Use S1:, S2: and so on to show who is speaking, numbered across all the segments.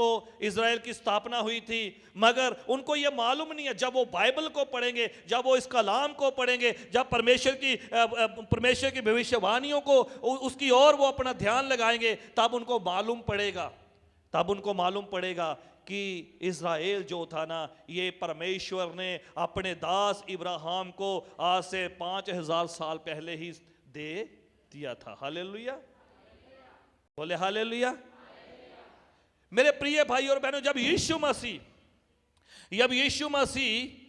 S1: को इजराइल की स्थापना हुई थी, मगर उनको ये मालूम नहीं है। जब वो बाइबल को पढ़ेंगे, जब वो इस कलाम को पढ़ेंगे, जब परमेश्वर की भविष्यवाणियों को उसकी ओर वो अपना ध्यान लगाएंगे, तब उनको मालूम पड़ेगा कि इज़राइल जो था ना, ये परमेश्वर ने अपने दास इब्राहिम को आज से 5000 साल पहले ही दे दिया था। हालेलुया, बोले हालेलुया। मेरे प्रिय भाई और बहनों, जब यीशु मसीह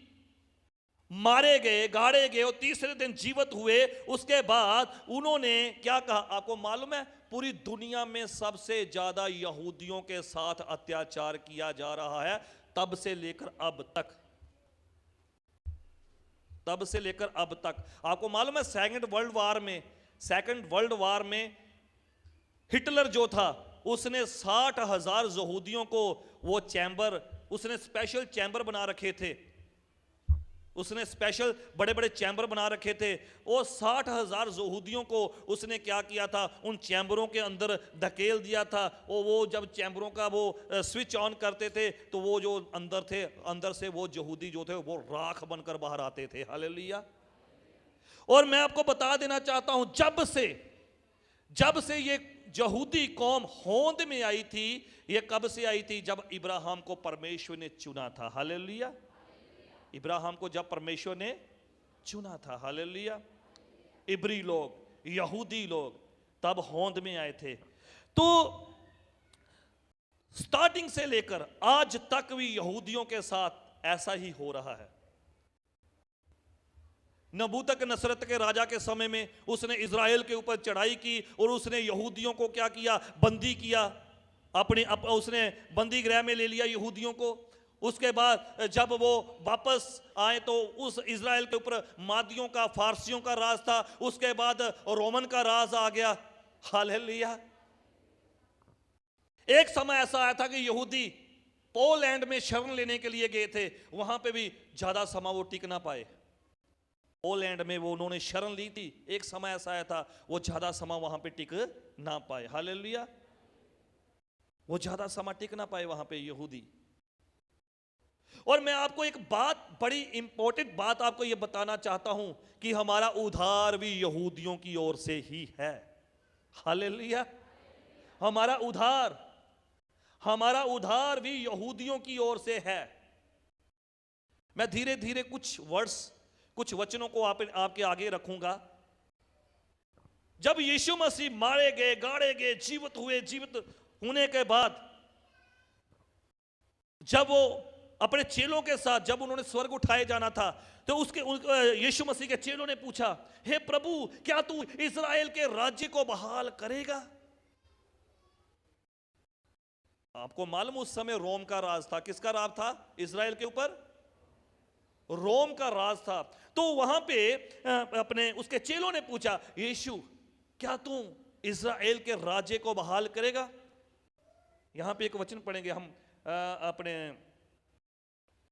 S1: मारे गए, गाड़े गए और तीसरे दिन जीवित हुए, उसके बाद उन्होंने क्या कहा आपको मालूम है? पूरी दुनिया में सबसे ज्यादा यहूदियों के साथ अत्याचार किया जा रहा है, तब से लेकर अब तक। आपको मालूम है सेकंड वर्ल्ड वार में हिटलर जो था, उसने 60,000 यहूदियों को उसने स्पेशल चैम्बर बना रखे थे। उसने स्पेशल बड़े बड़े चैम्बर बना रखे थे। और 60,000 यहूदियों को उसने क्या किया था? उन चैम्बरों के अंदर धकेल दिया था। और वो जब चैम्बरों का वो स्विच ऑन करते थे, तो वो जो अंदर से वो यहूदी जो थे वो राख बनकर बाहर आते थे। हालेलुया। और मैं आपको बता देना चाहता हूं, जब से ये यहूदी कौम होंद में आई थी, ये कब से आई थी? जब इब्राहिम को परमेश्वर ने चुना था। हालेलुया। इब्राहिम को जब परमेश्वर ने चुना था, हालेलुया, इब्री लोग, यहूदी लोग तब होंद में आए थे। तो स्टार्टिंग से लेकर आज तक भी यहूदियों के साथ ऐसा ही हो रहा है। नबूतक नसरत के राजा के समय में उसने इज़राइल के ऊपर चढ़ाई की और उसने यहूदियों को क्या किया? बंदी किया। उसने बंदी गृह में ले लिया यहूदियों को। उसके बाद जब वो वापस आए तो उस इज़राइल के ऊपर मादियों का, फारसियों का राज था। उसके बाद रोमन का राज आ गया। हालेलुया। एक समय ऐसा आया था कि यहूदी पोलैंड में शरण लेने के लिए गए थे, वहां पे भी ज्यादा समय वो टिक ना पाए। पोलैंड में वो उन्होंने शरण ली थी, एक समय ऐसा आया था वो ज्यादा समय वहां पे टिक ना पाए। हालेलुया। वो ज्यादा समय टिक ना पाए वहां पे यहूदी। और मैं आपको एक बात, बड़ी इंपॉर्टेंट बात आपको यह बताना चाहता हूं कि हमारा उद्धार भी यहूदियों की ओर से ही है। हालेलुया। हमारा उद्धार भी यहूदियों की ओर से है। मैं धीरे धीरे कुछ वचनों को आपके आगे रखूंगा। जब यीशु मसीह मारे गए, गाड़े गए, जीवित होने के बाद जब वो अपने चेलों के साथ, जब उन्होंने स्वर्ग उठाए जाना था, तो यीशु मसीह के चेलों ने पूछा, हे प्रभु, क्या तू इज़राइल के राज्य को बहाल करेगा? आपको मालूम उस समय रोम का राज था। किसका राज था? इज़राइल के ऊपर रोम का राज था। तो वहां पे उसके चेलों ने पूछा, यीशु, क्या तू इज़राइल के राज्य को बहाल करेगा? यहां पे एक वचन पढ़ेंगे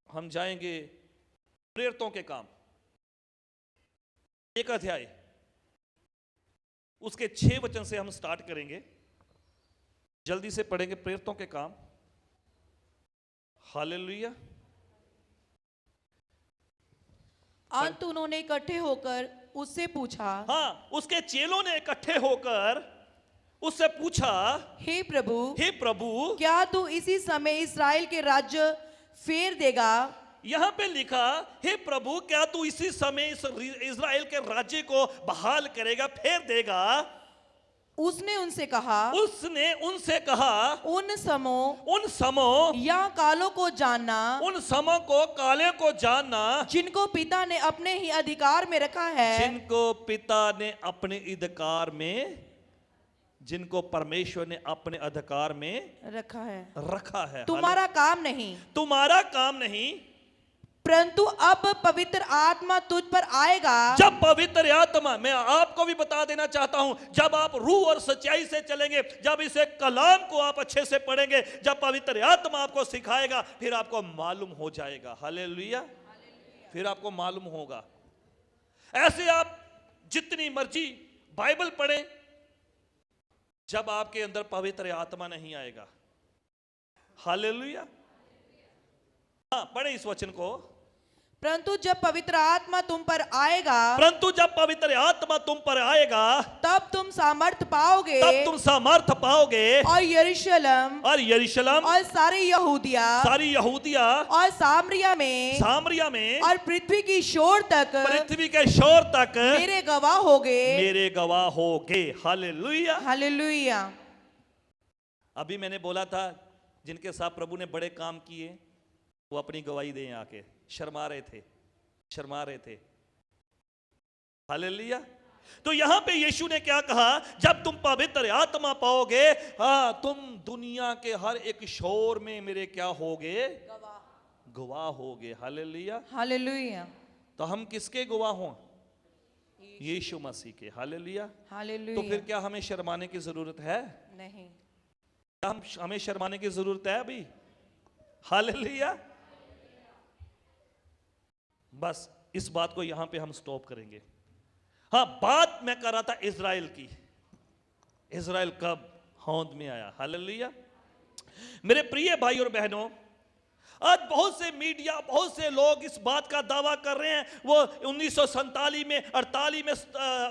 S1: हम जाएंगे प्रेरितों के काम 1 अध्याय, उसके 6 वचन से हम स्टार्ट करेंगे। जल्दी से पढ़ेंगे प्रेरितों के काम। हालेलुया।
S2: अंत उन्होंने इकट्ठे होकर उससे पूछा,
S1: हाँ, उसके चेलों ने इकट्ठे होकर उससे पूछा,
S2: हे प्रभु, क्या तू इसी समय इस्राएल के राज्य फेर देगा?
S1: यहां पे लिखा, हे प्रभु, क्या तू इसी समय इज़राइल के राज्य को बहाल करेगा, फेर देगा?
S2: उसने उनसे कहा, उन समों या कालों को जानना,
S1: उन समों को, काले को जानना,
S2: जिनको पिता ने अपने ही अधिकार में रखा है,
S1: जिनको परमेश्वर ने अपने अधिकार में रखा है।
S2: तुम्हारा काम नहीं, परंतु अब पवित्र आत्मा तुझ पर आएगा।
S1: जब पवित्र आत्मा, मैं आपको भी बता देना चाहता हूं, जब आप रूह और सच्चाई से चलेंगे, जब इसे कलाम को आप अच्छे से पढ़ेंगे, जब पवित्र आत्मा आपको सिखाएगा, फिर आपको मालूम हो जाएगा। हालेलुया। फिर आपको मालूम होगा। ऐसे आप जितनी मर्जी बाइबल पढ़ें, जब आपके अंदर पवित्र आत्मा नहीं आएगा, हालेलुया। हाँ, पढ़े इस वचन को।
S2: परंतु जब पवित्र आत्मा तुम पर आएगा,
S1: परंतु जब पवित्र आत्मा तुम पर आएगा,
S2: तब तुम सामर्थ पाओगे,
S1: तब तुम सामर्थ पाओगे,
S2: और यरूशलेम
S1: और
S2: सारी यहूदिया और सामरिया में और पृथ्वी की शोर तक
S1: पृथ्वी के शोर तक
S2: मेरे गवाह होगे।
S1: हालेलुया।
S2: हालेलुया।
S1: अभी मैंने बोला था जिनके साथ प्रभु ने बड़े काम किए वो अपनी गवाही दें आके। शर्मा रहे थे। हालेलुया। तो यहां पे यीशु ने क्या कहा, जब तुम पवित्र आत्मा पाओगे, हाँ, तुम दुनिया के हर एक शोर में मेरे क्या होगे, गवाह होगे। हालेलुया।
S2: हालेलुया।
S1: तो हम किसके गवाह हों? यीशु मसीह के। हालेलुया।
S2: हालेलुया।
S1: तो फिर क्या हमें शर्माने की जरूरत है?
S2: नहीं।
S1: हमें शर्माने की जरूरत है अभी? हालेलुया। बस इस बात को यहां पे हम स्टॉप करेंगे। हाँ, बात मैं कर रहा था इजराइल की। इजराइल कब होंद में आया? हालेलुया। मेरे प्रिय भाई और बहनों, आज बहुत से मीडिया, बहुत से लोग इस बात का दावा कर रहे हैं वो 1947 में 48 में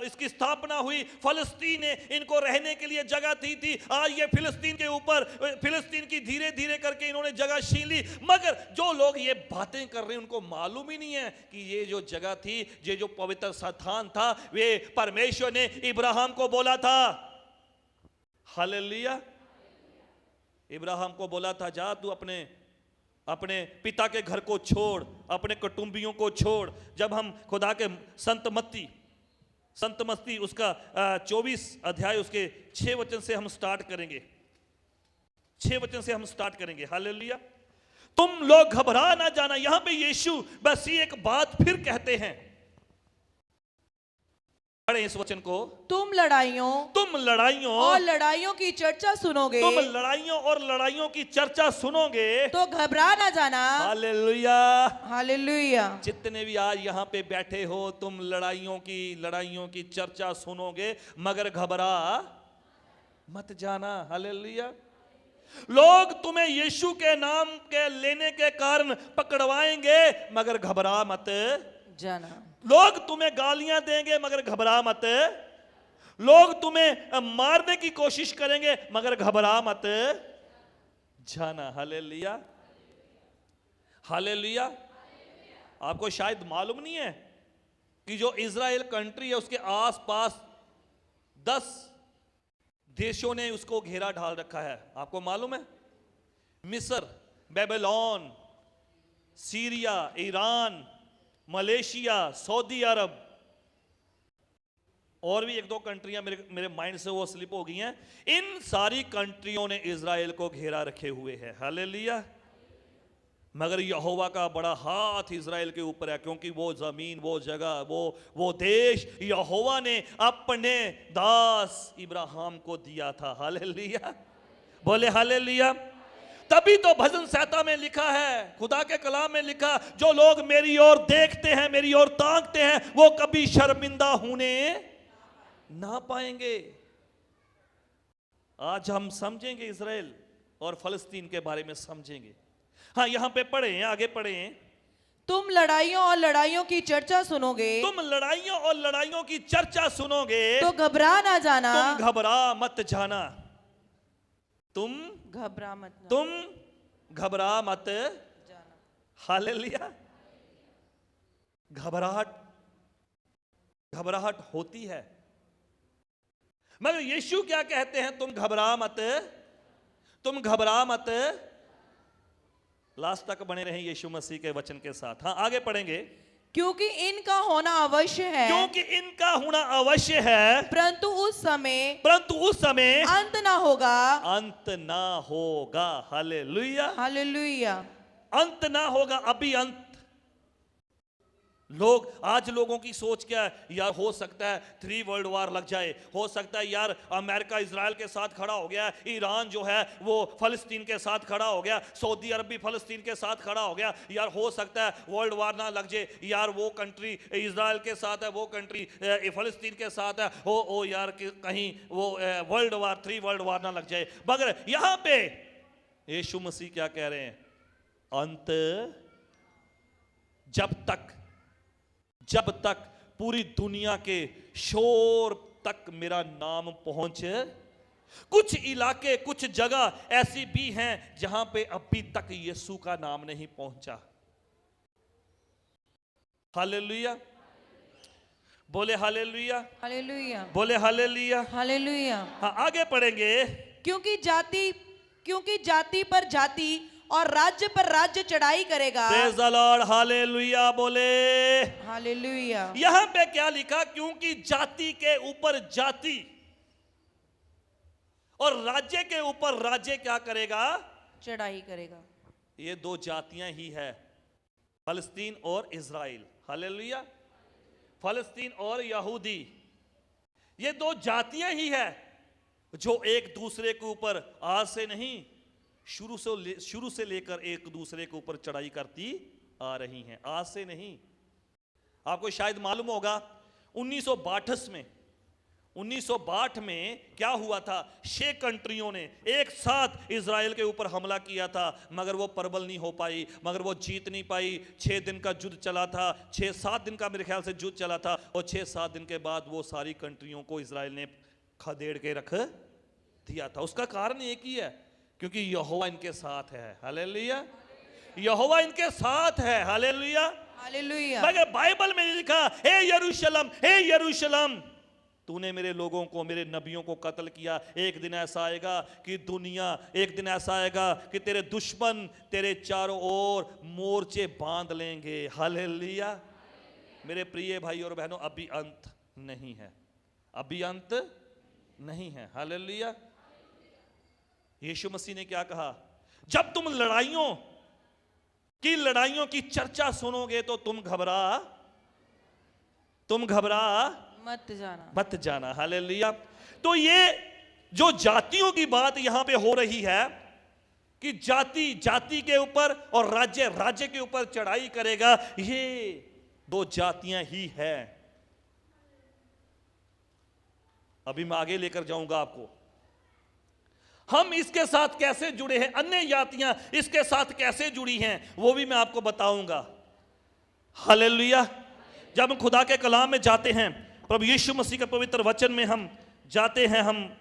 S1: इसकी स्थापना हुई, फलस्तीन ने इनको रहने के लिए जगह दी थी। आज ये फिलिस्तीन के ऊपर, फिलिस्तीन की धीरे धीरे करके इन्होंने जगह छीन ली। मगर जो लोग ये बातें कर रहे हैं उनको मालूम ही नहीं है कि ये जो जगह थी, ये जो पवित्र स्थान था, वे परमेश्वर ने इब्राहिम को बोला था। हालेलुया। इब्राहिम को बोला था, जा तू अपने पिता के घर को छोड़, अपने कुटुंबियों को छोड़। जब हम खुदा के संत मत्ती उसका 24 अध्याय उसके 6 वचन से हम स्टार्ट करेंगे। 6 वचन से हम स्टार्ट करेंगे। हालेलुया। तुम लोग घबरा ना जाना। यहां पे यीशु बस ये एक बात फिर कहते हैं, पढ़े इस वचन को। तुम लड़ाइयों
S2: और लड़ाइयों की चर्चा सुनोगे,
S1: तुम लड़ाइयों और लड़ाइयों की चर्चा सुनोगे
S2: तो घबरा ना जाना।
S1: हालेलुया।
S2: हालेलुया।
S1: जितने भी आज यहाँ पे बैठे हो, तुम लड़ाइयों की चर्चा सुनोगे मगर घबरा मत जाना। हालेलुया। लोग तुम्हें यीशु के नाम के लेने के कारण पकड़वाएंगे मगर घबरा मत
S2: जाना।
S1: लोग तुम्हें गालियां देंगे मगर घबरा मत। लोग तुम्हें मारने की कोशिश करेंगे मगर घबरा मत जाना। हालेलुया। हालेलुया। आपको शायद मालूम नहीं है कि जो इजराइल कंट्री है उसके आसपास 10 देशों ने उसको घेरा ढाल रखा है। आपको मालूम है? मिस्र, Babylon, Syria, Iran, Malaysia, Saudi Arab, और भी 1-2 कंट्रियां मेरे माइंड से वो स्लिप हो गई हैं। इन सारी कंट्रियों ने इजराइल को घेरा रखे हुए हैं। हालेलुया। मगर यहोवा का बड़ा हाथ इजराइल के ऊपर है, क्योंकि वो जमीन, वो जगह, वो देश यहोवा ने अपने दास इब्राहिम को दिया था। हालेलुया। बोले हालेलुया। तभी तो भजन संहिता में लिखा है, खुदा के कलाम में लिखा, जो लोग मेरी ओर देखते हैं, मेरी ओर ताकते हैं, वो कभी शर्मिंदा होने ना पाएंगे। आज हम समझेंगे इजराइल और फलस्तीन के बारे में समझेंगे। हाँ, यहां पे पढ़े, आगे पढ़े।
S2: तुम लड़ाइयों और लड़ाइयों की चर्चा सुनोगे,
S1: तुम लड़ाइयों और लड़ाइयों की चर्चा सुनोगे
S2: तो घबरा ना जाना।
S1: तुम घबरा मत जाना। तुम घबरा मत
S2: जाना।
S1: हालेलुया। घबराहट होती है, मगर यीशु क्या कहते हैं? तुम घबरा मत। लास्ट तक बने रहें यीशु मसीह के वचन के साथ। हाँ, आगे पढ़ेंगे।
S2: क्योंकि इनका होना अवश्य है, परंतु उस समय अंत ना होगा।
S1: हालेलुया।
S2: हालेलुया।
S1: अंत ना होगा, अभी अंत। आज लोगों की सोच क्या है? यार हो सकता है 3 वर्ल्ड वार लग जाए, हो सकता है यार अमेरिका इजराइल के साथ खड़ा हो गया, ईरान जो है वो फलस्तीन के साथ खड़ा हो गया, सऊदी अरब भी फलस्तीन के साथ खड़ा हो गया। यार हो सकता है वर्ल्ड वार ना लग जाए, यार वो कंट्री इजराइल के साथ है, वो कंट्री फलस्तीन के साथ है, हो यार कहीं वो 3 वर्ल्ड वार ना लग जाए। मगर यहाँ पे यीशु मसीह क्या कह रहे हैं? अंत जब तक पूरी दुनिया के शोर तक मेरा नाम पहुंच, कुछ इलाके कुछ जगह ऐसी भी हैं जहां पे अभी तक यीशु का नाम नहीं पहुंचा। हालेलुया, बोले हालेलुया,
S2: हालेलुया,
S1: बोले हालेलुया,
S2: हालेलुया।
S1: हाँ, आगे पढ़ेंगे।
S2: क्योंकि जाति पर जाति और राज्य पर राज्य चढ़ाई करेगा।
S1: प्रेज द लॉर्ड, हालेलुया, बोले
S2: हालेलुया।
S1: यहां पे क्या लिखा? क्योंकि जाति के ऊपर जाति और राज्य के ऊपर राज्य क्या करेगा?
S2: चढ़ाई करेगा।
S1: ये दो जातियां ही है, फलस्तीन और इजराइल। हालेलुया, फलस्तीन और यहूदी, ये दो जातियां ही है जो एक दूसरे के ऊपर आज से नहीं, शुरू से लेकर एक दूसरे के ऊपर चढ़ाई करती आ रही हैं, आज से नहीं। आपको शायद मालूम होगा 1962 में क्या हुआ था? 6 कंट्रियों ने एक साथ इजराइल के ऊपर हमला किया था, मगर वो प्रबल नहीं हो पाई, मगर वो जीत नहीं पाई। 6 दिन का युद्ध चला था, 6-7 दिन का मेरे ख्याल से युद्ध चला था, और 6-7 दिन के बाद वो सारी कंट्रियों को इजराइल ने खदेड़ के रख दिया था। उसका कारण एक ही है, क्योंकि यहोवा इनके साथ है। हालेलुया, यहोवा इनके साथ है। Hallelujah,
S2: hallelujah.
S1: मगर बाइबल में लिखा, हे यरूशलेम, हे यरूशलेम, तूने मेरे लोगों को, मेरे नबियों को कत्ल किया। एक दिन ऐसा आएगा कि एक दिन ऐसा आएगा कि तेरे दुश्मन तेरे चारों ओर मोर्चे बांध लेंगे। हालेलुया, मेरे प्रिय भाई और बहनों, अभी अंत नहीं है, अभी अंत नहीं है। हालेलुया। यीशु मसीह ने क्या कहा? जब तुम लड़ाइयों की चर्चा सुनोगे तो तुम घबरा मत जाना। हालेलुया। तो ये जो जातियों की बात यहां पे हो रही है कि जाति के ऊपर और राज्य के ऊपर चढ़ाई करेगा, ये दो जातियां ही है। अभी मैं आगे लेकर जाऊंगा आपको, हम इसके साथ कैसे जुड़े हैं, अन्य जातियां इसके साथ कैसे जुड़ी हैं, वो भी मैं आपको बताऊंगा। हालेलुया। जब हम खुदा के कलाम में जाते हैं, प्रभु यीशु मसीह के पवित्र वचन में हम जाते हैं, हम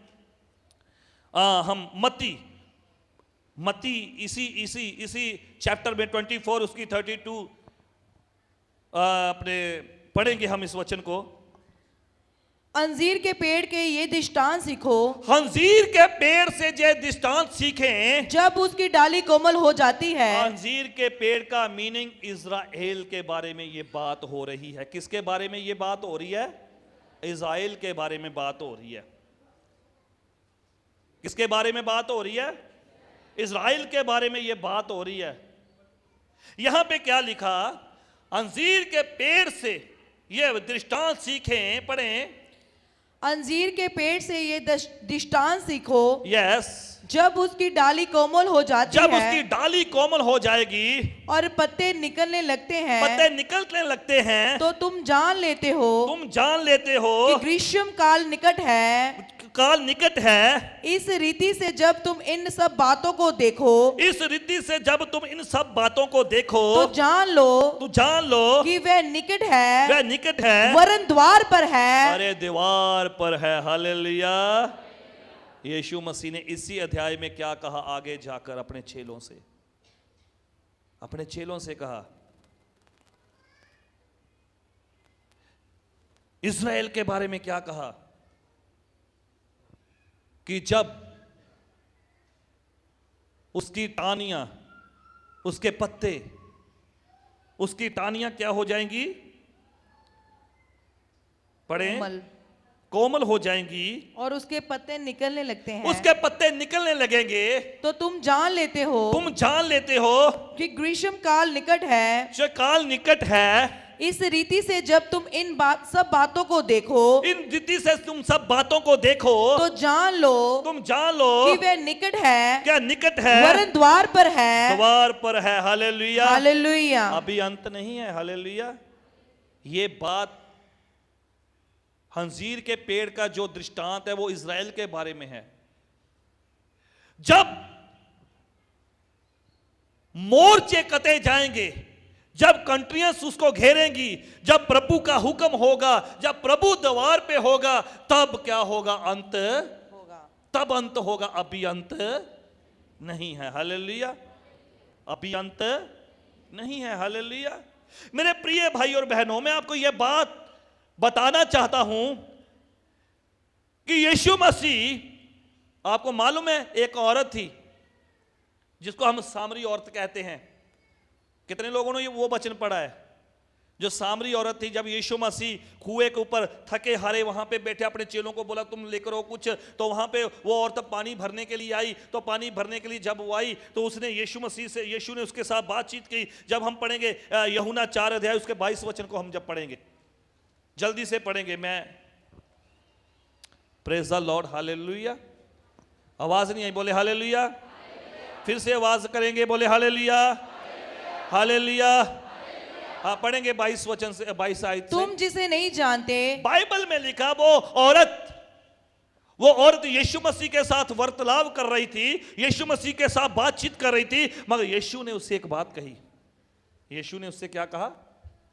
S1: मत्ती इसी चैप्टर में 24 उसकी 32 अपने पढ़ेंगे हम इस वचन को।
S2: अंजीर के पेड़ के ये दृष्टांत सीखो,
S1: अंजीर के पेड़ से ये दृष्टांत सीखें
S2: जब उसकी डाली कोमल हो जाती है।
S1: अंजीर के पेड़ का मीनिंग इजराइल के बारे में ये बात हो रही है। किसके बारे में ये बात हो रही है? इजराइल के बारे में बात हो रही है। किसके बारे में बात हो रही है? इजराइल के बारे में ये बात हो रही है। यहां पे क्या लिखा? अंजीर के पेड़ से ये दृष्टांत सीखें, पढ़ें।
S2: अंजीर के पेड़ से ये दृष्टांत सीखो,
S1: यस,
S2: जब उसकी डाली कोमल हो जाती है,
S1: जब उसकी डाली कोमल हो जाएगी
S2: और पत्ते निकलने लगते
S1: हैं,
S2: तो तुम जान लेते हो कि ग्रीष्म काल निकट है। इस रीति से जब तुम इन सब बातों को देखो, तो जान लो कि वह निकट है, वरन द्वार पर है।
S1: अरे द्वार पर है। हालेलुया। यीशु मसीह ने इसी अध्याय में क्या कहा? आगे जाकर अपने चेलों से कहा, इज़राइल के बारे में क्या कहा कि जब उसकी टाहनियां, उसके पत्ते, उसकी टाहनियां क्या हो जाएंगी? पढ़े, कोमल हो जाएंगी और
S2: उसके पत्ते निकलने लगते हैं,
S1: उसके पत्ते निकलने लगेंगे,
S2: तो तुम जान लेते हो कि ग्रीष्म काल निकट है।
S1: जो काल निकट है।
S2: इस रीति से जब तुम सब बातों को देखो, तो जान लो कि वह निकट है,
S1: क्या निकट है?
S2: वरन द्वार पर है।
S1: Hallelujah,
S2: hallelujah.
S1: अभी अंत नहीं है। हालेलुया। ये बात अंजीर के पेड़ का जो दृष्टांत है वो इज़राइल के बारे में है। जब मोर्चे कटे जाएंगे, जब कंट्रियां उसको घेरेंगी, जब प्रभु का हुक्म होगा, जब प्रभु द्वार पे होगा, तब क्या होगा? अंत
S2: होगा।
S1: तब अंत होगा, अभी अंत नहीं है। हालेलुया, अभी अंत नहीं है। हालेलुया। मेरे प्रिय भाई और बहनों, मैं आपको यह बात बताना चाहता हूं कि यीशु मसीह, आपको मालूम है एक औरत थी जिसको हम सामरी औरत कहते हैं। कितने लोगों ने वो वचन पढ़ा है? जो सामरी औरत थी, जब यीशु मसीह कुएं के ऊपर थके हारे वहां पे बैठे, अपने चेलों को बोला तुम लेकर आओ कुछ, तो वहां पे वो औरत पानी भरने के लिए आई। तो पानी भरने के लिए जब वो आई तो उसने यीशु ने उसके साथ बातचीत की। जब हम पढ़ेंगे यूहन्ना 4 अध्याय उसके 22 वचन को हम जब पढ़ेंगे, जल्दी से पढ़ेंगे, मैं प्रेज द लॉर्ड। हालेलुया। आवाज नहीं आई, बोले हालेलुया। फिर से आवाज करेंगे, बोले हालेलुया, हालेलुया। हाँ, पढ़ेंगे 22 वचन से, 22 आयत से।
S2: तुम जिसे नहीं जानते,
S1: बाइबल में लिखा वो औरत यीशु मसीह के साथ वार्तालाप कर रही थी, यीशु मसीह के साथ बातचीत कर रही थी, मगर यीशु ने उससे एक बात कही। यीशु ने उससे क्या कहा?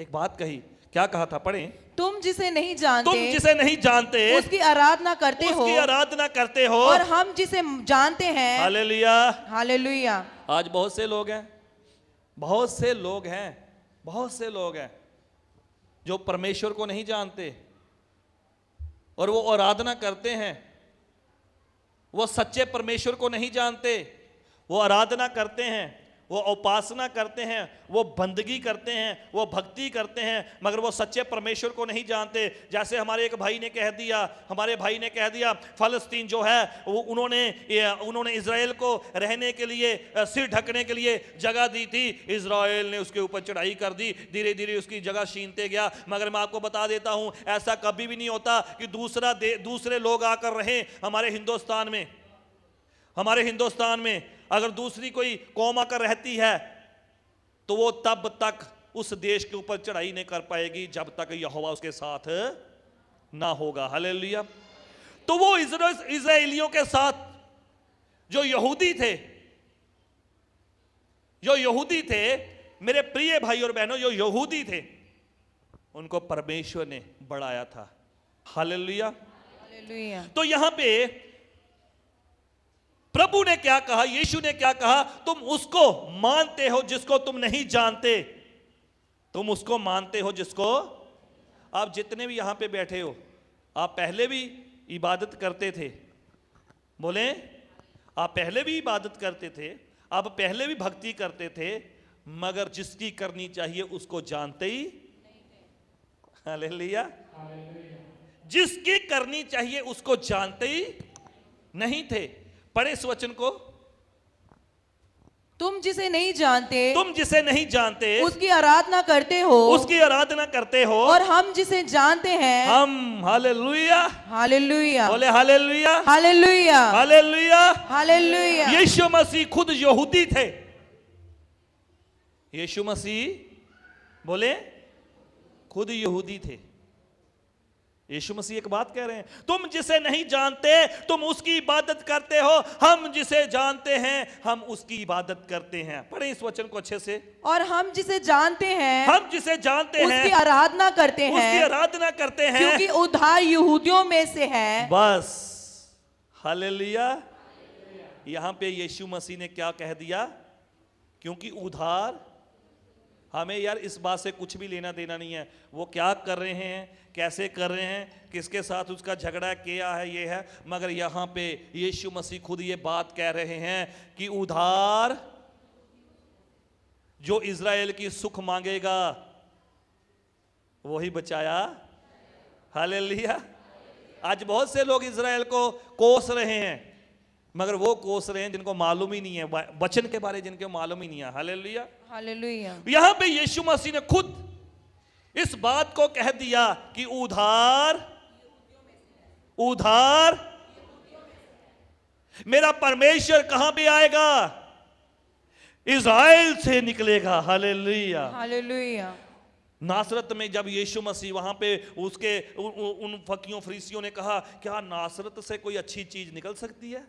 S1: एक बात कही। क्या कहा था? पढ़ें।
S2: तुम जिसे नहीं जानते,
S1: तुम जिसे नहीं जानते
S2: उसकी आराधना करते हो,
S1: उसकी आराधना करते हो,
S2: और हम जिसे जानते हैं।
S1: Hallelujah,
S2: hallelujah.
S1: आज बहुत से लोग हैं, बहुत से लोग हैं, बहुत से लोग हैं जो परमेश्वर को नहीं जानते और वो आराधना करते हैं। वो सच्चे परमेश्वर को नहीं जानते, वो आराधना करते हैं, वो उपासना करते हैं, वो बंदगी करते हैं, वो भक्ति करते हैं, मगर वो सच्चे परमेश्वर को नहीं जानते। जैसे हमारे एक भाई ने कह दिया, हमारे भाई ने कह दिया फलस्तीन जो है वो उन्होंने इजराइल को रहने के लिए, सिर ढकने के लिए जगह दी थी। इजराइल ने उसके ऊपर चढ़ाई कर दी, धीरे धीरे उसकी जगह छीनते गया। मगर मैं आपको बता देता हूं, ऐसा कभी भी नहीं होता कि दूसरे लोग आकर रहें हमारे हिंदुस्तान में। हमारे हिंदुस्तान में अगर दूसरी कोई कौम आकर रहती है तो वो तब तक उस देश के ऊपर चढ़ाई नहीं कर पाएगी जब तक यहोवा उसके साथ ना होगा। हालेलुया। तो वो इजराइलियों के साथ जो यहूदी थे, मेरे प्रिय भाई और बहनों, जो यहूदी थे, उनको परमेश्वर ने बढ़ाया था। हालेलुया।
S2: हालेलुया।
S1: तो यहां पे प्रभु ने क्या कहा, यीशु ने क्या कहा? तुम उसको मानते हो जिसको तुम नहीं जानते। तुम उसको मानते हो जिसको, आप जितने भी यहां पे बैठे हो, आप पहले भी इबादत करते थे। बोले, आप पहले भी इबादत करते थे, आप पहले भी भक्ति करते थे, मगर जिसकी करनी चाहिए उसको जानते ही हालेलुया, जिसकी करनी चाहिए उसको जानते ही नहीं थे। पढ़े इस वचन को।
S2: तुम जिसे नहीं जानते,
S1: तुम जिसे नहीं जानते
S2: उसकी आराधना करते हो,
S1: उसकी आराधना करते हो,
S2: और हम जिसे जानते हैं,
S1: हम हालेलुया,
S2: हालेलुया,
S1: बोले हालेलुया,
S2: हालेलुया,
S1: हालेलुया,
S2: हालेलुया।
S1: यीशु मसीह खुद यहूदी थे। यीशु मसीह बोले खुद यहूदी थे। यीशु मसीह एक बात कह रहे हैं, तुम जिसे नहीं जानते तुम उसकी इबादत करते हो, हम जिसे जानते हैं हम उसकी इबादत करते हैं। पढ़े इस वचन को अच्छे से।
S2: और हम जिसे जानते हैं,
S1: हम जिसे जानते हैं
S2: उसकी आराधना करते हैं,
S1: उसकी आराधना करते हैं,
S2: क्योंकि उद्धार यहूदियों में से है।
S1: बस हालेलुया। यहां पे यीशु मसीह ने क्या कह दिया? क्योंकि उद्धार, हमें यार इस बात से कुछ भी लेना देना नहीं है, वो क्या कर रहे हैं, कैसे कर रहे हैं, किसके साथ उसका झगड़ा क्या है, ये है। मगर यहां पे यीशु मसीह खुद ये बात कह रहे हैं कि उद्धार जो इज़राइल की सुख मांगेगा वही बचाया। हालेलुया। आज बहुत से लोग इज़राइल को कोस रहे हैं, मगर वो कोस रहे हैं जिनको मालूम ही नहीं है वचन के बारे, जिनको मालूम ही नहीं है। Hallelujah,
S2: hallelujah.
S1: यहां पे यीशु मसीह ने खुद इस बात को कह दिया कि उद्धार मेरा परमेश्वर कहां पे आएगा? इज़राइल से निकलेगा। Hallelujah,
S2: hallelujah.
S1: नासरत में जब यीशु मसीह वहां पे उसके उन फकीयों फरीसियों ने कहा, क्या नासरत से कोई अच्छी चीज निकल सकती है?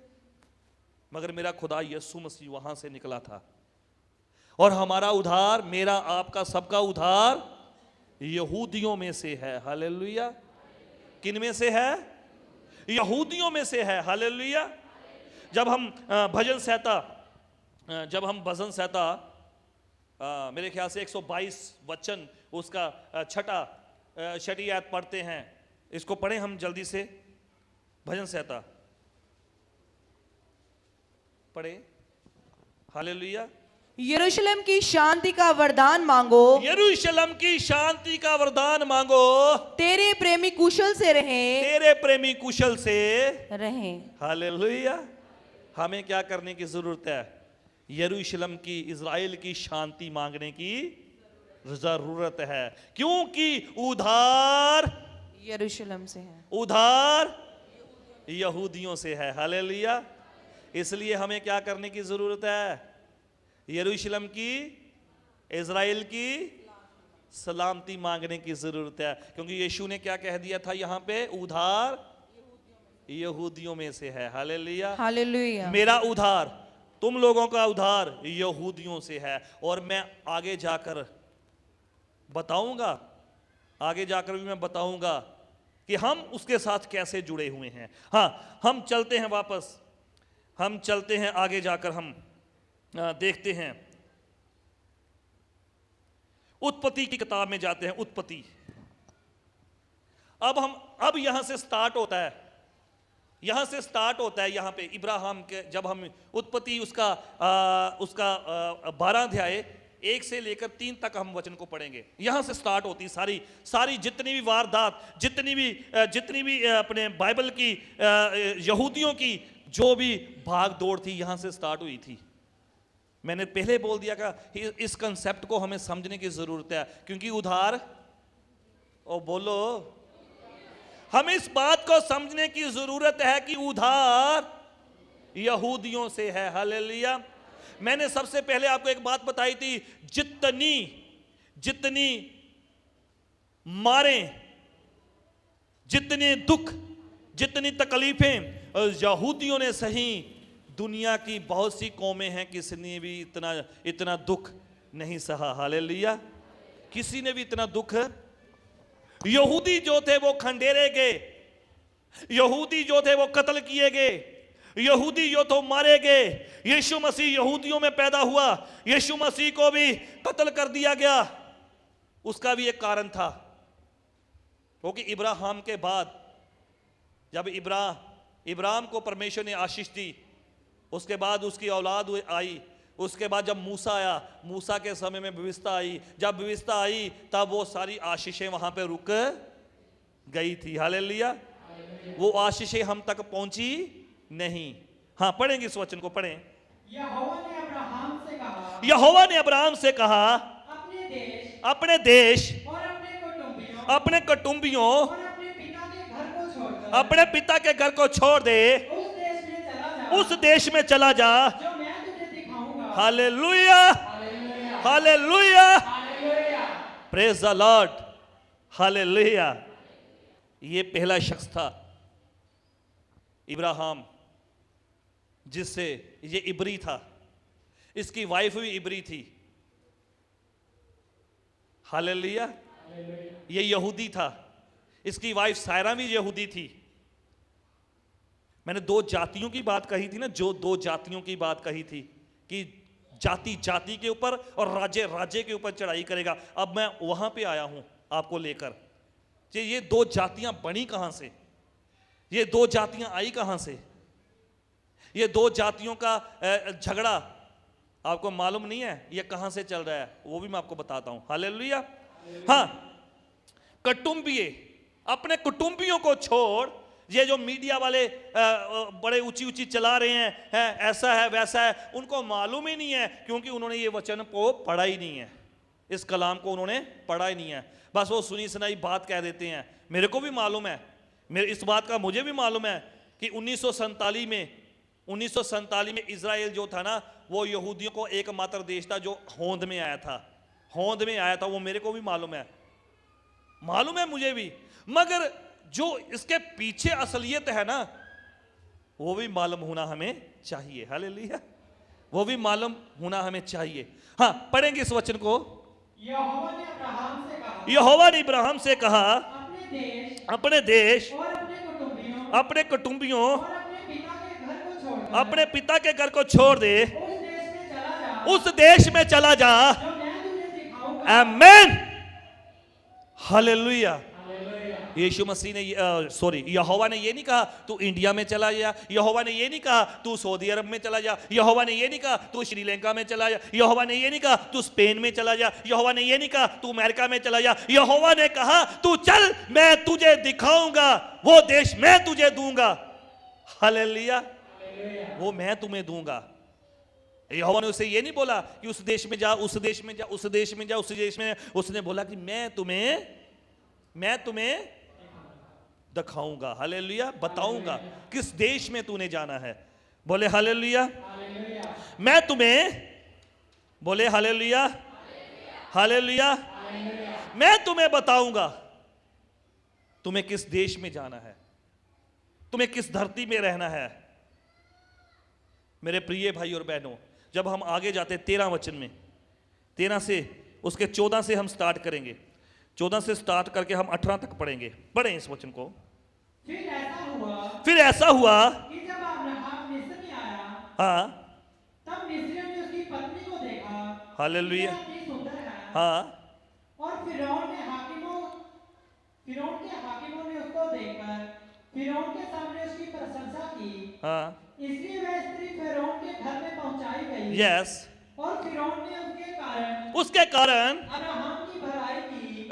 S1: मगर मेरा खुदा यीशु मसीह वहां से निकला था। और हमारा उद्धार, मेरा आपका सबका उद्धार यहूदियों में से है। हालेलुया। किन में से है? यहूदियों में से है। हालेलुया। जब हम भजन संहिता मेरे ख्याल से 122 वचन उसका छठी आयत पढ़ते हैं। इसको पढ़ें हम जल्दी से। भजन संहिता पढ़े। हालेलुया।
S2: यरूशलेम की शांति का वरदान मांगो,
S1: यरूशलेम की शांति का वरदान मांगो,
S2: तेरे प्रेमी कुशल से रहें,
S1: तेरे प्रेमी कुशल से
S2: रहें।
S1: हालेलुया। हमें क्या करने की जरूरत है? यरूशलेम की, इज़राइल की शांति मांगने की जरूरत है, क्योंकि उद्धार
S2: यरूशलेम से है,
S1: उद्धार यहूदियों से है। हालेलुया। इसलिए हमें क्या करने की जरूरत है? यरूशलेम की, इज़राइल की सलामती मांगने की जरूरत है, क्योंकि यीशु ने क्या कह दिया था यहां पे? उद्धार यहूदियों में से है। हालेलुया।
S2: हालेलुया।
S1: मेरा उद्धार, तुम लोगों का उद्धार यहूदियों से है। और मैं आगे जाकर बताऊंगा, आगे जाकर भी मैं बताऊंगा कि हम उसके साथ कैसे जुड़े हुए हैं। हाँ, हम चलते हैं वापस, हम चलते हैं आगे जाकर, हम देखते हैं उत्पत्ति की किताब में जाते हैं। उत्पत्ति अब यहां से स्टार्ट होता है, यहां से स्टार्ट होता है। यहां पे इब्राहिम के, जब हम उत्पत्ति उसका 12 अध्याय 1 से लेकर 3 तक हम वचन को पढ़ेंगे। यहां से स्टार्ट होती सारी जितनी भी वारदात, जितनी भी अपने बाइबल की यहूदियों की जो भी भाग दौड़ थी, यहां से स्टार्ट हुई थी। मैंने पहले बोल दिया कि इस कंसेप्ट को हमें समझने की जरूरत है, क्योंकि उद्धार, ओ बोलो, हमें इस बात को समझने की जरूरत है कि उद्धार यहूदियों से है। हालेलुया। मैंने सबसे पहले आपको एक बात बताई थी, जितनी मारें, जितने दुख, जितनी तकलीफें यहूदियों ने सही, दुनिया की बहुत सी कौमें हैं, किसी ने भी इतना दुख नहीं सहा। हालेलुया। किसी ने भी इतना दुख, यहूदी जो थे वो खंडेरे गए, यहूदी जो थे वो कत्ल किए गए, यहूदी जो तो मारे गए। यीशु मसीह यहूदियों में पैदा हुआ, यीशु मसीह को भी कत्ल कर दिया गया। उसका भी एक कारण था, क्योंकि इब्राहिम के बाद जब इब्राहिम को परमेश्वर ने आशीष दी, उसके बाद उसकी औलाद आई, उसके बाद जब मूसा आया, मूसा के समय में व्यवस्था आई, जब व्यवस्था आई तब वो सारी आशीषें वहां पे रुक गई थी। हालेलुया। वो आशीषें हम तक पहुंची नहीं। हाँ, पढ़ेंगे इस वचन को, पढ़ें।
S3: यहोवा ने अब्राहम से कहा,
S1: यहोवा ने अब्राहम से कहा, अपने देश
S3: और
S1: अपने कुटुंबियों
S3: और
S1: अपने पिता के घर को छोड़ दे, उस देश में चला जा
S3: जो मैं तुझे दिखाऊंगा।
S1: Hallelujah. Hallelujah. Praise the Lord. Hallelujah. ये पहला शख्स था इब्राहिम, जिससे ये इब्री था, इसकी वाइफ भी इब्री थी। हालेलुया। ये यहूदी था, इसकी वाइफ सायरा भी यहूदी थी। मैंने 2 जातियों की बात कही थी ना, जो 2 जातियों की बात कही थी कि जाति जाति के ऊपर और राज्य राज्य के ऊपर चढ़ाई करेगा। अब मैं वहां पे आया हूं आपको लेकर कि ये 2 जातियां बनी कहां से, ये 2 जातियां आई कहां से, ये 2 जातियों का झगड़ा आपको मालूम नहीं है ये कहां से चल रहा है, वो भी मैं आपको बताता हूं। हालेलुया। हाँ, कुटुंबीय, अपने कुटुंबियों को छोड़, ये जो मीडिया वाले बड़े ऊंची चला रहे हैं, ऐसा है वैसा है, उनको मालूम ही नहीं है, क्योंकि उन्होंने ये वचन को पढ़ा ही नहीं है, इस कलाम को उन्होंने पढ़ा ही नहीं है। बस वो सुनी सुनाई बात कह देते हैं। मेरे को भी मालूम है, इस बात का मुझे भी मालूम है कि 1947 में इजराइल जो था ना, वो यहूदियों को एकमात्र देश था जो होंद में आया था, वो मेरे को भी मालूम है मुझे भी। मगर जो इसके पीछे असलियत है ना, वो भी मालूम होना हमें चाहिए। हालेलुया। वो भी मालूम होना हमें चाहिए। हाँ, पढ़ेंगे इस वचन को।
S3: यहोवा ने अब्राहम से कहा,
S1: यहोवा ने इब्राहिम से कहा,
S3: अपने देश
S1: अपने देश,
S3: और अपने कुटुंबियों
S1: अपने कुटुंबियों,
S3: और अपने पिता के घर को छोड़
S1: अपने पिता के घर को छोड़ दे,
S3: उस देश में चला जा
S1: उस देश में चला जा।
S3: जो मैं तुझे दिखाऊंगा।
S1: आमेन, हालेलुया।
S3: हालेलुया।
S1: यीशु मसीह ने सॉरी यहोवा ने ये नहीं कहा तू इंडिया में चला जा, यहोवा ने ये नहीं कहा तू सऊदी अरब में चला जा, यहोवा ने ये नहीं कहा तू श्रीलंका में चला जा, यहोवा ने ये नहीं कहा तू स्पेन में चला जा, यहोवा ने ये नहीं कहा तू अमेरिका में चला जा। यहोवा ने कहा तू चल, मैं तुझे दिखाऊंगा, वो देश मैं तुझे दूंगा। हालेलुया, वो मैं तुम्हें दूंगा। यहोवा ने उसे ये नहीं बोला कि उस देश में जा, उस देश में जा, उस देश में जा, उस देश में। उसने बोला कि मैं तुम्हें दिखाऊंगा। हालेलुया, बताऊंगा किस देश में तूने जाना है। बोले हालेलुया। मैं तुम्हें, बोले हालेलुया, हालेलुया, मैं तुम्हें बताऊंगा तुम्हें किस देश में जाना है, तुम्हें किस धरती में रहना है। मेरे प्रिय भाई और बहनों, जब हम आगे जाते 13 वचन में, 13 से उसके 14 से हम स्टार्ट करेंगे, 14 से स्टार्ट करके हम 18 तक पढ़ेंगे। पढ़ें इस वचन को। फिर ऐसा हुआ
S3: कि जब अब्राहम मिस्र में आया,
S1: हाँ,
S3: तब मिस्रियों ने उसकी पत्नी को देखा,
S1: हालेलुया,
S3: वह अति सुंदर है।
S1: हाँ,
S3: और फिरौन के हाकिमों ने उसको देखकर फिरौन के सामने उसकी प्रशंसा की।
S1: हाँ,
S3: इसलिए वह स्त्री फिरौन के घर में पहुंचाई गई।
S1: यस।
S3: और फिरौन ने
S1: उसके कारण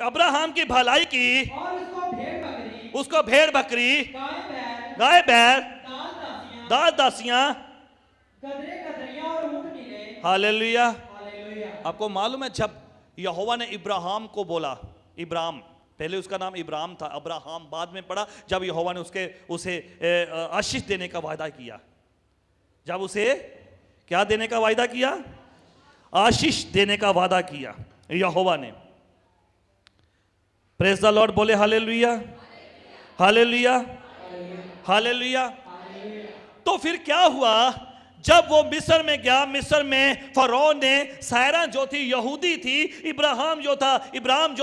S1: अब्राहम की भलाई की,
S3: और
S1: उसको भेड़ बकरी, गाय बैल, दास दासियां,
S3: और ऊंट मिले।
S1: हालेलुया।
S3: हालेलुया।
S1: आपको मालूम है जब यहोवा ने इब्राहिम को बोला, इब्राहिम, पहले उसका नाम इब्राहिम था, अब्राहम बाद में पड़ा, जब यहोवा ने उसे आशीष देने का वायदा किया, जब उसे क्या देने का वायदा किया, आशीष देने का वादा किया यहोवा ने। प्रेज द लॉर्ड, बोले हालेलुया, हालेलुया, हालेलुया। तो फिर क्या हुआ, जब वो मिस्र में गया, मिस्र में फरौन ने, सारा जो थी यहूदी थी, इब्राहिम जो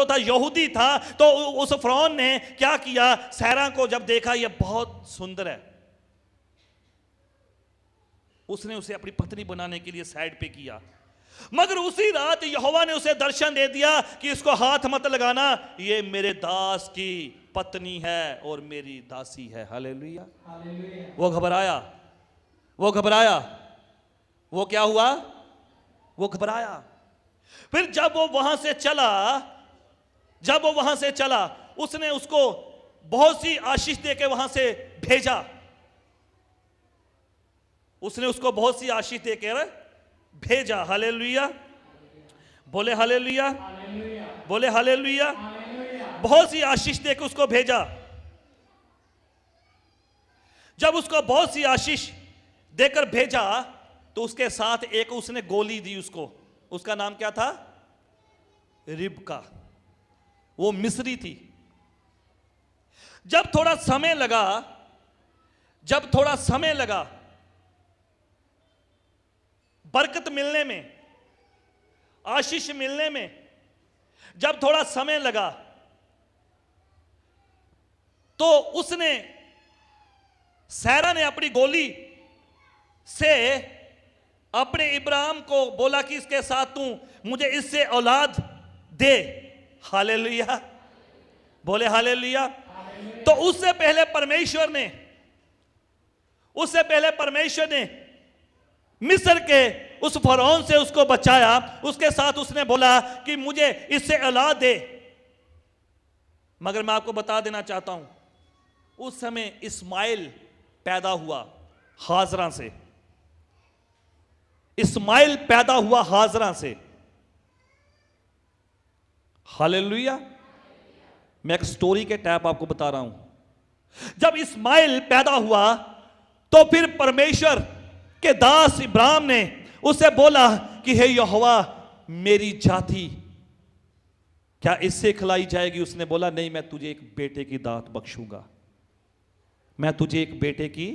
S1: था यहूदी था, तो उस फरौन ने क्या किया, सारा को जब देखा ये बहुत सुंदर है, उसने उसे अपनी पत्नी बनाने के लिए साइड पे किया। मगर उसी रात यहोवा ने उसे दर्शन दे दिया कि इसको हाथ मत लगाना, ये मेरे दास की पत्नी है और मेरी दासी है। हालेलुया। वो घबराया, वो क्या हुआ, वो घबराया। फिर जब वो वहां से चला, उसने उसको बहुत सी आशीष देके वहां से भेजा, उसने उसको बहुत सी आशीष देकर भेजा। हालेलुया, बोले हालेलुया, बोले हालेलुया। बहुत सी आशीष देकर उसको भेजा। जब उसको बहुत सी आशीष देकर भेजा तो उसके साथ एक उसने गोली दी उसको, उसका नाम क्या था, रिबका, वो मिस्री थी। जब थोड़ा समय लगा बरकत मिलने में, आशीष मिलने में, जब थोड़ा समय लगा तो उसने, सारा ने अपनी गोली से अपने इब्राहिम को बोला कि इसके साथ तू मुझे इससे औलाद दे। हालेलुया, बोले हालेलुया। तो उससे पहले परमेश्वर ने मिस्र के उस फरौन से उसको बचाया। उसके साथ उसने बोला कि मुझे इससे औलाद दे। मगर मैं आपको बता देना चाहता हूं, उस समय इस्माइल पैदा हुआ हाजरा से, इस्माइल पैदा हुआ हाजरा से। हालेलुया। मैं एक स्टोरी के टाइप आपको बता रहा हूं। जब इस्माइल पैदा हुआ तो फिर परमेश्वर के दास इब्राहिम ने उसे बोला कि हे यहोवा, मेरी जाति क्या इससे खिलाई जाएगी? उसने बोला नहीं, मैं तुझे एक बेटे की दात बख्शूंगा, मैं तुझे एक बेटे की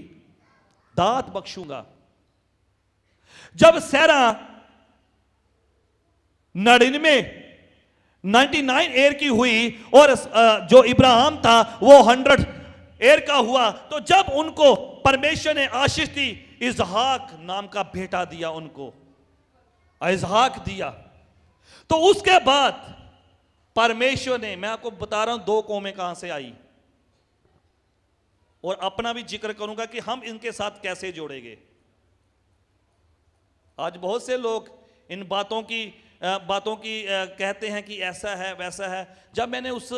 S1: दात बख्शूंगा। जब सेरा 99 एयर की हुई और जो इब्राहिम था वो 100 एयर का हुआ, तो जब उनको परमेश्वर ने आशीष दी, इसहाक नाम का बेटा दिया उनको, इसहाक दिया। तो उसके बाद परमेश्वर ने, मैं आपको बता रहा हूं 2 कौमें कहां से आई, और अपना भी जिक्र करूंगा कि हम इनके साथ कैसे जोड़ेंगे। आज बहुत से लोग इन बातों की कहते हैं कि ऐसा है वैसा है। जब मैंने उस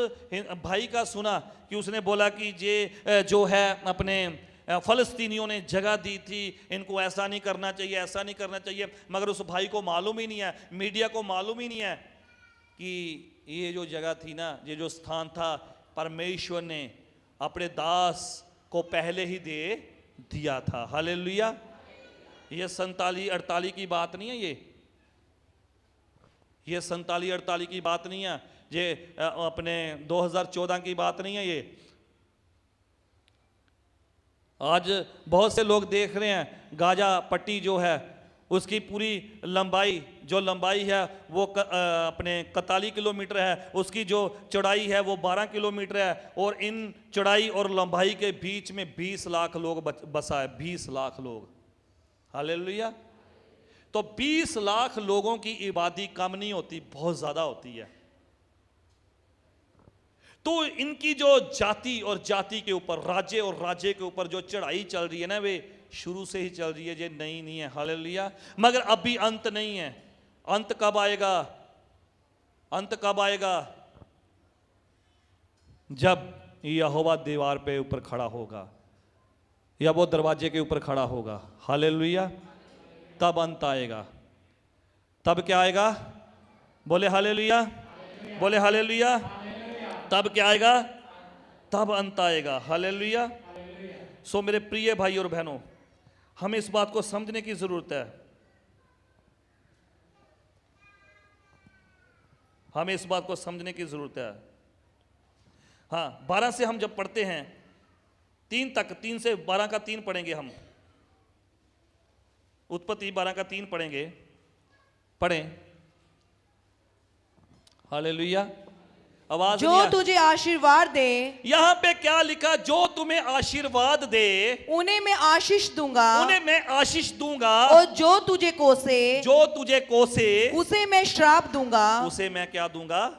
S1: भाई का सुना कि उसने बोला कि ये जो है अपने फ़लस्तीनियों ने जगह दी थी, इनको ऐसा नहीं करना चाहिए, ऐसा नहीं करना चाहिए, मगर उस भाई को मालूम ही नहीं है, मीडिया को मालूम ही नहीं है कि ये जो जगह थी ना, ये जो स्थान था, परमेश्वर ने अपने दास को पहले ही दे दिया था। हालेलुया। ये 47-48 की बात नहीं है, ये 47-48 की बात नहीं है, ये अपने 2014 की बात नहीं है। ये आज बहुत से लोग देख रहे हैं गाजा पट्टी जो है उसकी पूरी लंबाई, जो लंबाई है वो अपने 41 किलोमीटर है, उसकी जो चौड़ाई है वो 12 किलोमीटर है, और इन चौड़ाई और लंबाई के बीच में 20 लाख लोग बसा है, 20 लाख लोग। हालेलुया। तो 20 लाख लोगों की इबादी कम नहीं होती, बहुत ज्यादा होती है। तो इनकी जो जाति और जाति के ऊपर, राज्य और राज्य के ऊपर जो चढ़ाई चल रही है ना, वे शुरू से ही चल रही है, ये नई नहीं है। हालेलुया। मगर अभी अंत नहीं है। अंत कब आएगा? अंत कब आएगा? जब यहोवा दीवार पे ऊपर खड़ा होगा, या वो दरवाजे के ऊपर खड़ा होगा। हालेलुया। तब अंत आएगा। तब क्या आएगा? बोले हालेलुया, बोले हालेलुया। तब क्या आएगा? तब अंत आएगा। हालेलुया। सो मेरे प्रिय भाई और बहनों, हमें इस बात को समझने की जरूरत है, हमें इस बात को समझने की जरूरत है। हाँ, 12 से हम जब पढ़ते हैं 3 तक, 3 से 12 का 3 पढ़ेंगे हम, उत्पत्ति 12 का 3 पढ़ेंगे। पढ़ें। हालेलुया। आवाज
S2: जो तुझे आशीर्वाद दे,
S1: यहां पे क्या लिखा? जो तुम्हें आशीर्वाद दे
S2: उन्हें मैं आशीष दूंगा,
S1: उन्हें मैं आशीष दूंगा,
S2: और जो तुझे कोसे,
S1: जो तुझे कोसे
S2: उसे मैं श्राप दूंगा,
S1: उसे मैं क्या दूंगा?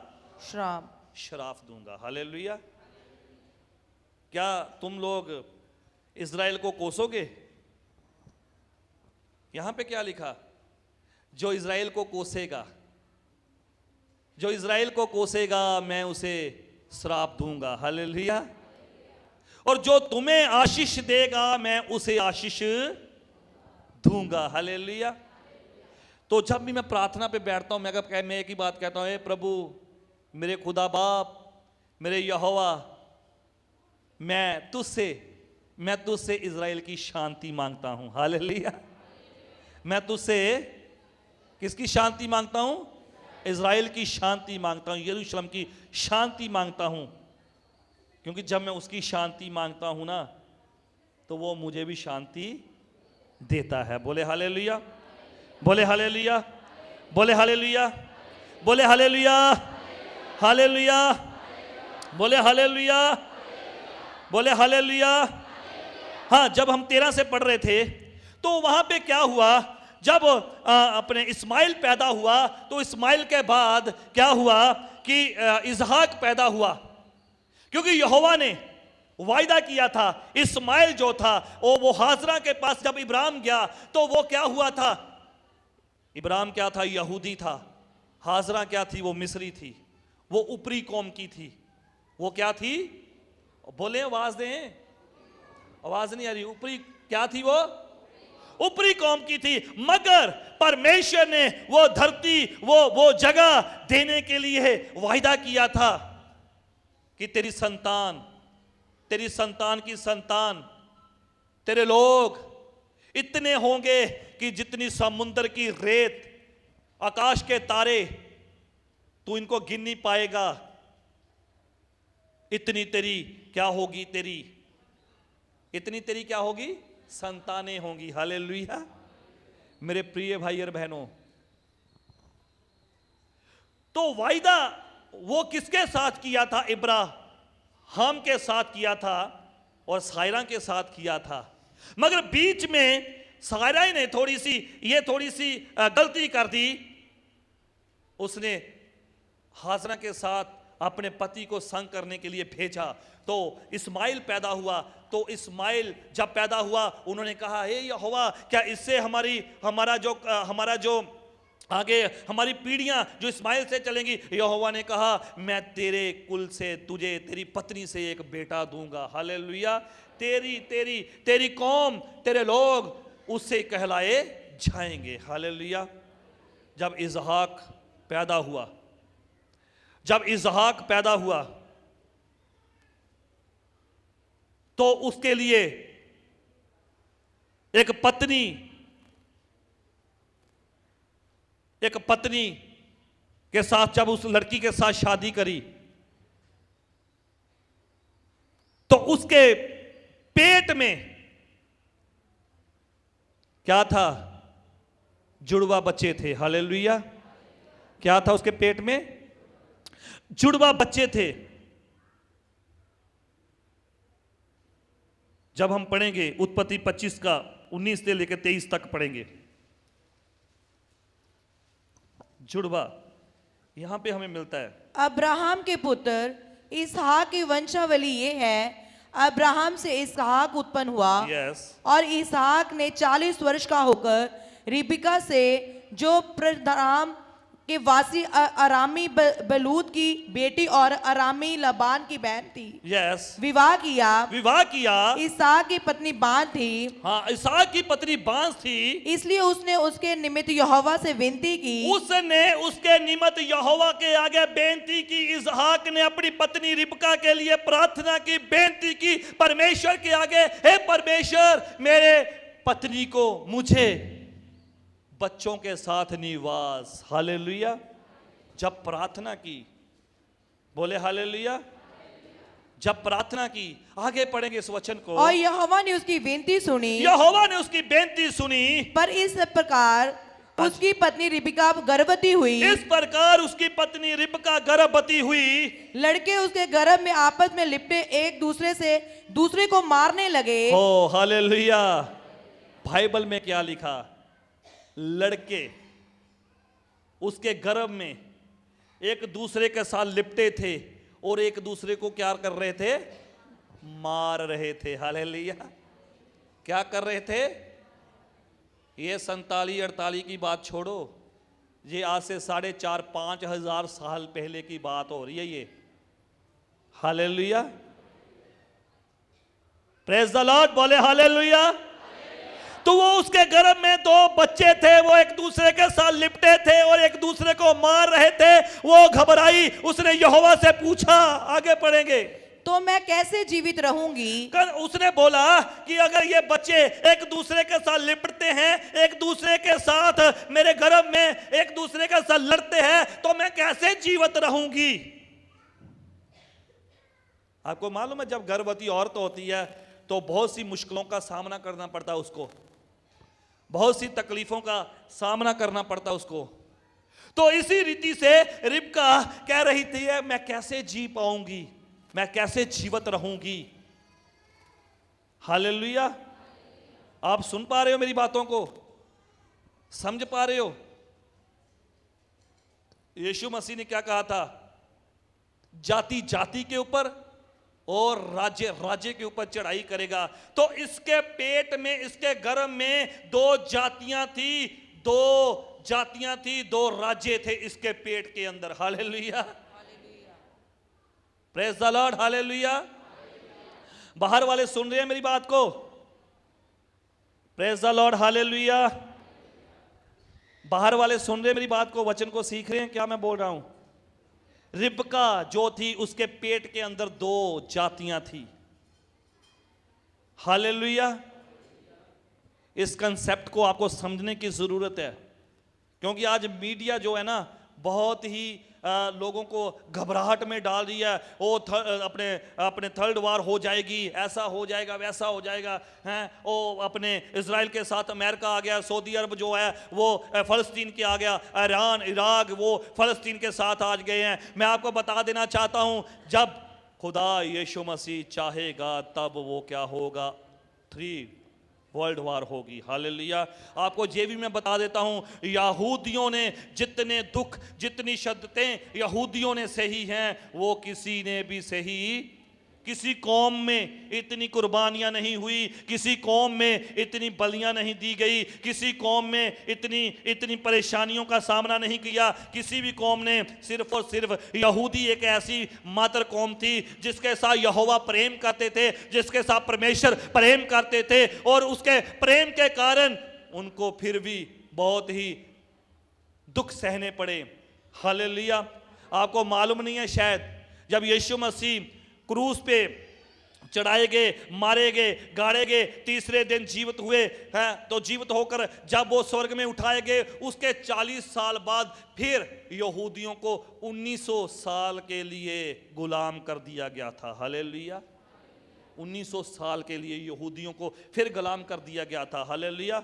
S2: श्राप।
S1: श्राप दूंगा। हालेलुया। क्या तुम लोग इज़राइल को कोसोगे? यहां पे क्या लिखा? जो इज़राइल को कोसेगा, जो इज़राइल को कोसेगा मैं उसे श्राप दूंगा। हालेलुया। और जो तुम्हें आशीष देगा मैं उसे आशीष दूंगा। हालेलुया। तो जब भी मैं प्रार्थना पे बैठता हूं, मैं एक ही बात कहता हूं, हे प्रभु, मेरे खुदा बाप, मेरे यहोवा, मैं तुझसे इज़राइल की शांति मांगता हूं। हालेलुया। मैं तुझसे किसकी शांति मांगता हूं? इज़राइल की शांति मांगता हूं, यरूशलेम की शांति मांगता हूं, क्योंकि जब मैं उसकी शांति मांगता हूं ना, तो वो मुझे भी शांति देता है। बोले हालेलुया, बोले हालेलुया, बोले हालेलुया, बोले हालेलुया, हालेलुया, बोले हालेलुया, बोले हालेलुया। हाँ, जब हम 13 से पढ़ रहे थे तो वहां पे क्या हुआ? जब अपने इस्माइल पैदा हुआ, तो इस्माइल के बाद क्या हुआ कि इसहाक पैदा हुआ, क्योंकि यहोवा ने वायदा किया था। इस्माइल जो था वो हाजरा के पास जब इब्राहिम गया तो वो क्या हुआ था? इब्राहिम क्या था? यहूदी था। हाजरा क्या थी? वो मिस्री थी, वो ऊपरी कौम की थी। वो क्या थी? बोले, आवाज दें, आवाज नहीं आ रही। ऊपरी क्या थी? वो ऊपरी कौम की थी। मगर परमेश्वर ने वो धरती, वो जगह देने के लिए वायदा किया था कि तेरी संतान की संतान, तेरे लोग इतने होंगे कि जितनी समुद्र की रेत, आकाश के तारे, तू इनको गिन नहीं पाएगा। इतनी तेरी क्या होगी? इतनी तेरी क्या होगी? संतानें होंगी। हालेलुया। मेरे प्रिय भाई और बहनों, तो वायदा वो किसके साथ किया था? इब्राहिम के साथ किया था और सायरा के साथ किया था। मगर बीच में सायरा ने थोड़ी सी गलती कर दी। उसने हाजरा के साथ अपने पति को संग करने के लिए भेजा, तो इस्माइल पैदा हुआ। तो इस्माइल जब पैदा हुआ, उन्होंने कहा, हे यहोवा, क्या इससे हमारा जो आगे हमारी पीढ़ियां जो इस्माइल से चलेंगी? यहोवा ने कहा, मैं तेरे कुल से तुझे, तेरी पत्नी से एक बेटा दूंगा। हालेलुया। तेरी कौम, तेरे लोग उससे कहलाए जाएंगे। हालेलुया। जब इसहाक पैदा हुआ तो उसके लिए एक पत्नी के साथ, जब उस लड़की के साथ शादी करी, तो उसके पेट में क्या था? जुड़वा बच्चे थे। हालेलुया। क्या था उसके पेट में? जुड़वा बच्चे थे। जब हम पढ़ेंगे उत्पत्ति 25 का 19 से लेकर 23 तक पढ़ेंगे, जुड़वा यहां पे हमें मिलता है।
S2: अब्राहम के पुत्र इसहाक की वंशावली ये है, अब्राहम से इसहाक उत्पन्न हुआ।
S1: Yes.
S2: और इसहाक ने 40 वर्ष का होकर रिबिका से, जो प्रदाम के वासी अरामी बलूत की बेटी और अरामी लबान की बहन थी,
S1: Yes.
S2: विवाह किया।
S1: इसहाक
S2: की पत्नी बांझ थी।
S1: हाँ, इसहाक की पत्नी बांझ थी,
S2: इसलिए उसने उसके निमित्त यहोवा से विनती की।
S1: उसने उसके निमित्त यहोवा के आगे बेनती की। इसहाक ने अपनी पत्नी रिबका के लिए प्रार्थना की, बेनती की परमेश्वर के आगे, हे परमेश्वर, मेरे पत्नी को, मुझे बच्चों के साथ निवास। हालेलुया। जब प्रार्थना की, बोले हालेलुया। जब प्रार्थना की, आगे पढ़ेंगे इस वचन को।
S2: और यहोवा ने उसकी विनती सुनी। पर इस प्रकार उसकी पत्नी रिबिका गर्भवती हुई। लड़के उसके गर्भ में आपस में लिपटे एक दूसरे को मारने लगे।
S1: ओ हालेलुया। बाइबल में क्या लिखा? लड़के उसके गर्भ में एक दूसरे के साथ लिपटे थे और एक दूसरे को क्या कर रहे थे? मार रहे थे। हालेलुया। क्या कर रहे थे? ये 47-48 की बात छोड़ो, ये आज से 4,500-5 हजार साल पहले की बात हो रही है ये। हालेलुया। प्रेज द लॉर्ड, बोले हालेलुया। तो वो उसके गर्भ में 2 बच्चे थे, वो एक दूसरे के साथ लिपटे थे और एक दूसरे को मार रहे थे। वो घबराई, उसने यहोवा से पूछा, आगे पढ़ेंगे,
S2: तो मैं कैसे जीवित रहूंगी?
S1: उसने बोला कि अगर ये बच्चे एक दूसरे के साथ लिपटते हैं, एक दूसरे के साथ मेरे गर्भ में एक दूसरे के साथ लड़ते हैं, तो मैं कैसे जीवित रहूंगी? आपको मालूम है, जब गर्भवती औरत होती है तो बहुत सी मुश्किलों का सामना करना पड़ता है उसको, बहुत सी तकलीफों का सामना करना पड़ता उसको। तो इसी रीति से रिबका कह रही थी, मैं कैसे जी पाऊंगी, मैं कैसे जीवित रहूंगी। हालेलुया। आप सुन पा रहे हो मेरी बातों को? समझ पा रहे हो? यीशु मसीह ने क्या कहा था? जाति जाति के ऊपर और राज्य राज्य के ऊपर चढ़ाई करेगा। तो इसके पेट में, इसके गर्भ में 2 जातियां थी, 2 राज्य थे इसके पेट के अंदर। Hallelujah. Praise the Lord. Hallelujah. बाहर वाले सुन रहे हैं मेरी बात को? Praise the Lord. हालेलुया। बाहर वाले सुन रहे हैं मेरी बात को, वचन को सीख रहे हैं क्या मैं बोल रहा हूं? रिबका जो थी, उसके पेट के अंदर 2 जातियां थी। हालेलुया। इस कंसेप्ट को आपको समझने की जरूरत है, क्योंकि आज मीडिया जो है ना, बहुत ही लोगों को घबराहट में डाल रही है। वो अपने थर्ड वार हो जाएगी, ऐसा हो जाएगा, वैसा हो जाएगा हैं। वो अपने इजराइल के साथ अमेरिका आ गया, सऊदी अरब जो है वो फ़लस्तीन के आ गया, ईरान इराक वो फ़लस्तीन के साथ आज गए हैं। मैं आपको बता देना चाहता हूँ, जब खुदा यीशु मसीह चाहेगा तब वो क्या होगा, 3 वर्ल्ड वार होगी। हालेलुया। आपको ये भी मैं बता देता हूं, यहूदियों ने जितने दुख जितनी शद्दतें यहूदियों ने सही हैं, वो किसी ने भी सही, किसी कौम में इतनी कुर्बानियां नहीं हुई, किसी कौम में इतनी बलियां नहीं दी गई, किसी कौम में इतनी परेशानियों का सामना नहीं किया। किसी भी कौम ने, सिर्फ और सिर्फ यहूदी एक ऐसी मात्र कौम थी जिसके साथ यहोवा प्रेम करते थे, जिसके साथ परमेश्वर प्रेम करते थे, और उसके प्रेम के कारण उनको फिर भी बहुत ही दुख सहने पड़े। हालेलुया। आपको मालूम नहीं है शायद, जब यीशु मसीह क्रूस पे चढ़ाए गए, मारे गए, गाड़े गए, तीसरे दिन जीवित हुए हैं, तो जीवित होकर जब वो स्वर्ग में उठाए गए, उसके 40 साल बाद फिर यहूदियों को 1900 साल के लिए गुलाम कर दिया गया था। हालेलुया। 1900 साल के लिए यहूदियों को फिर गुलाम कर दिया गया था। हालेलुया।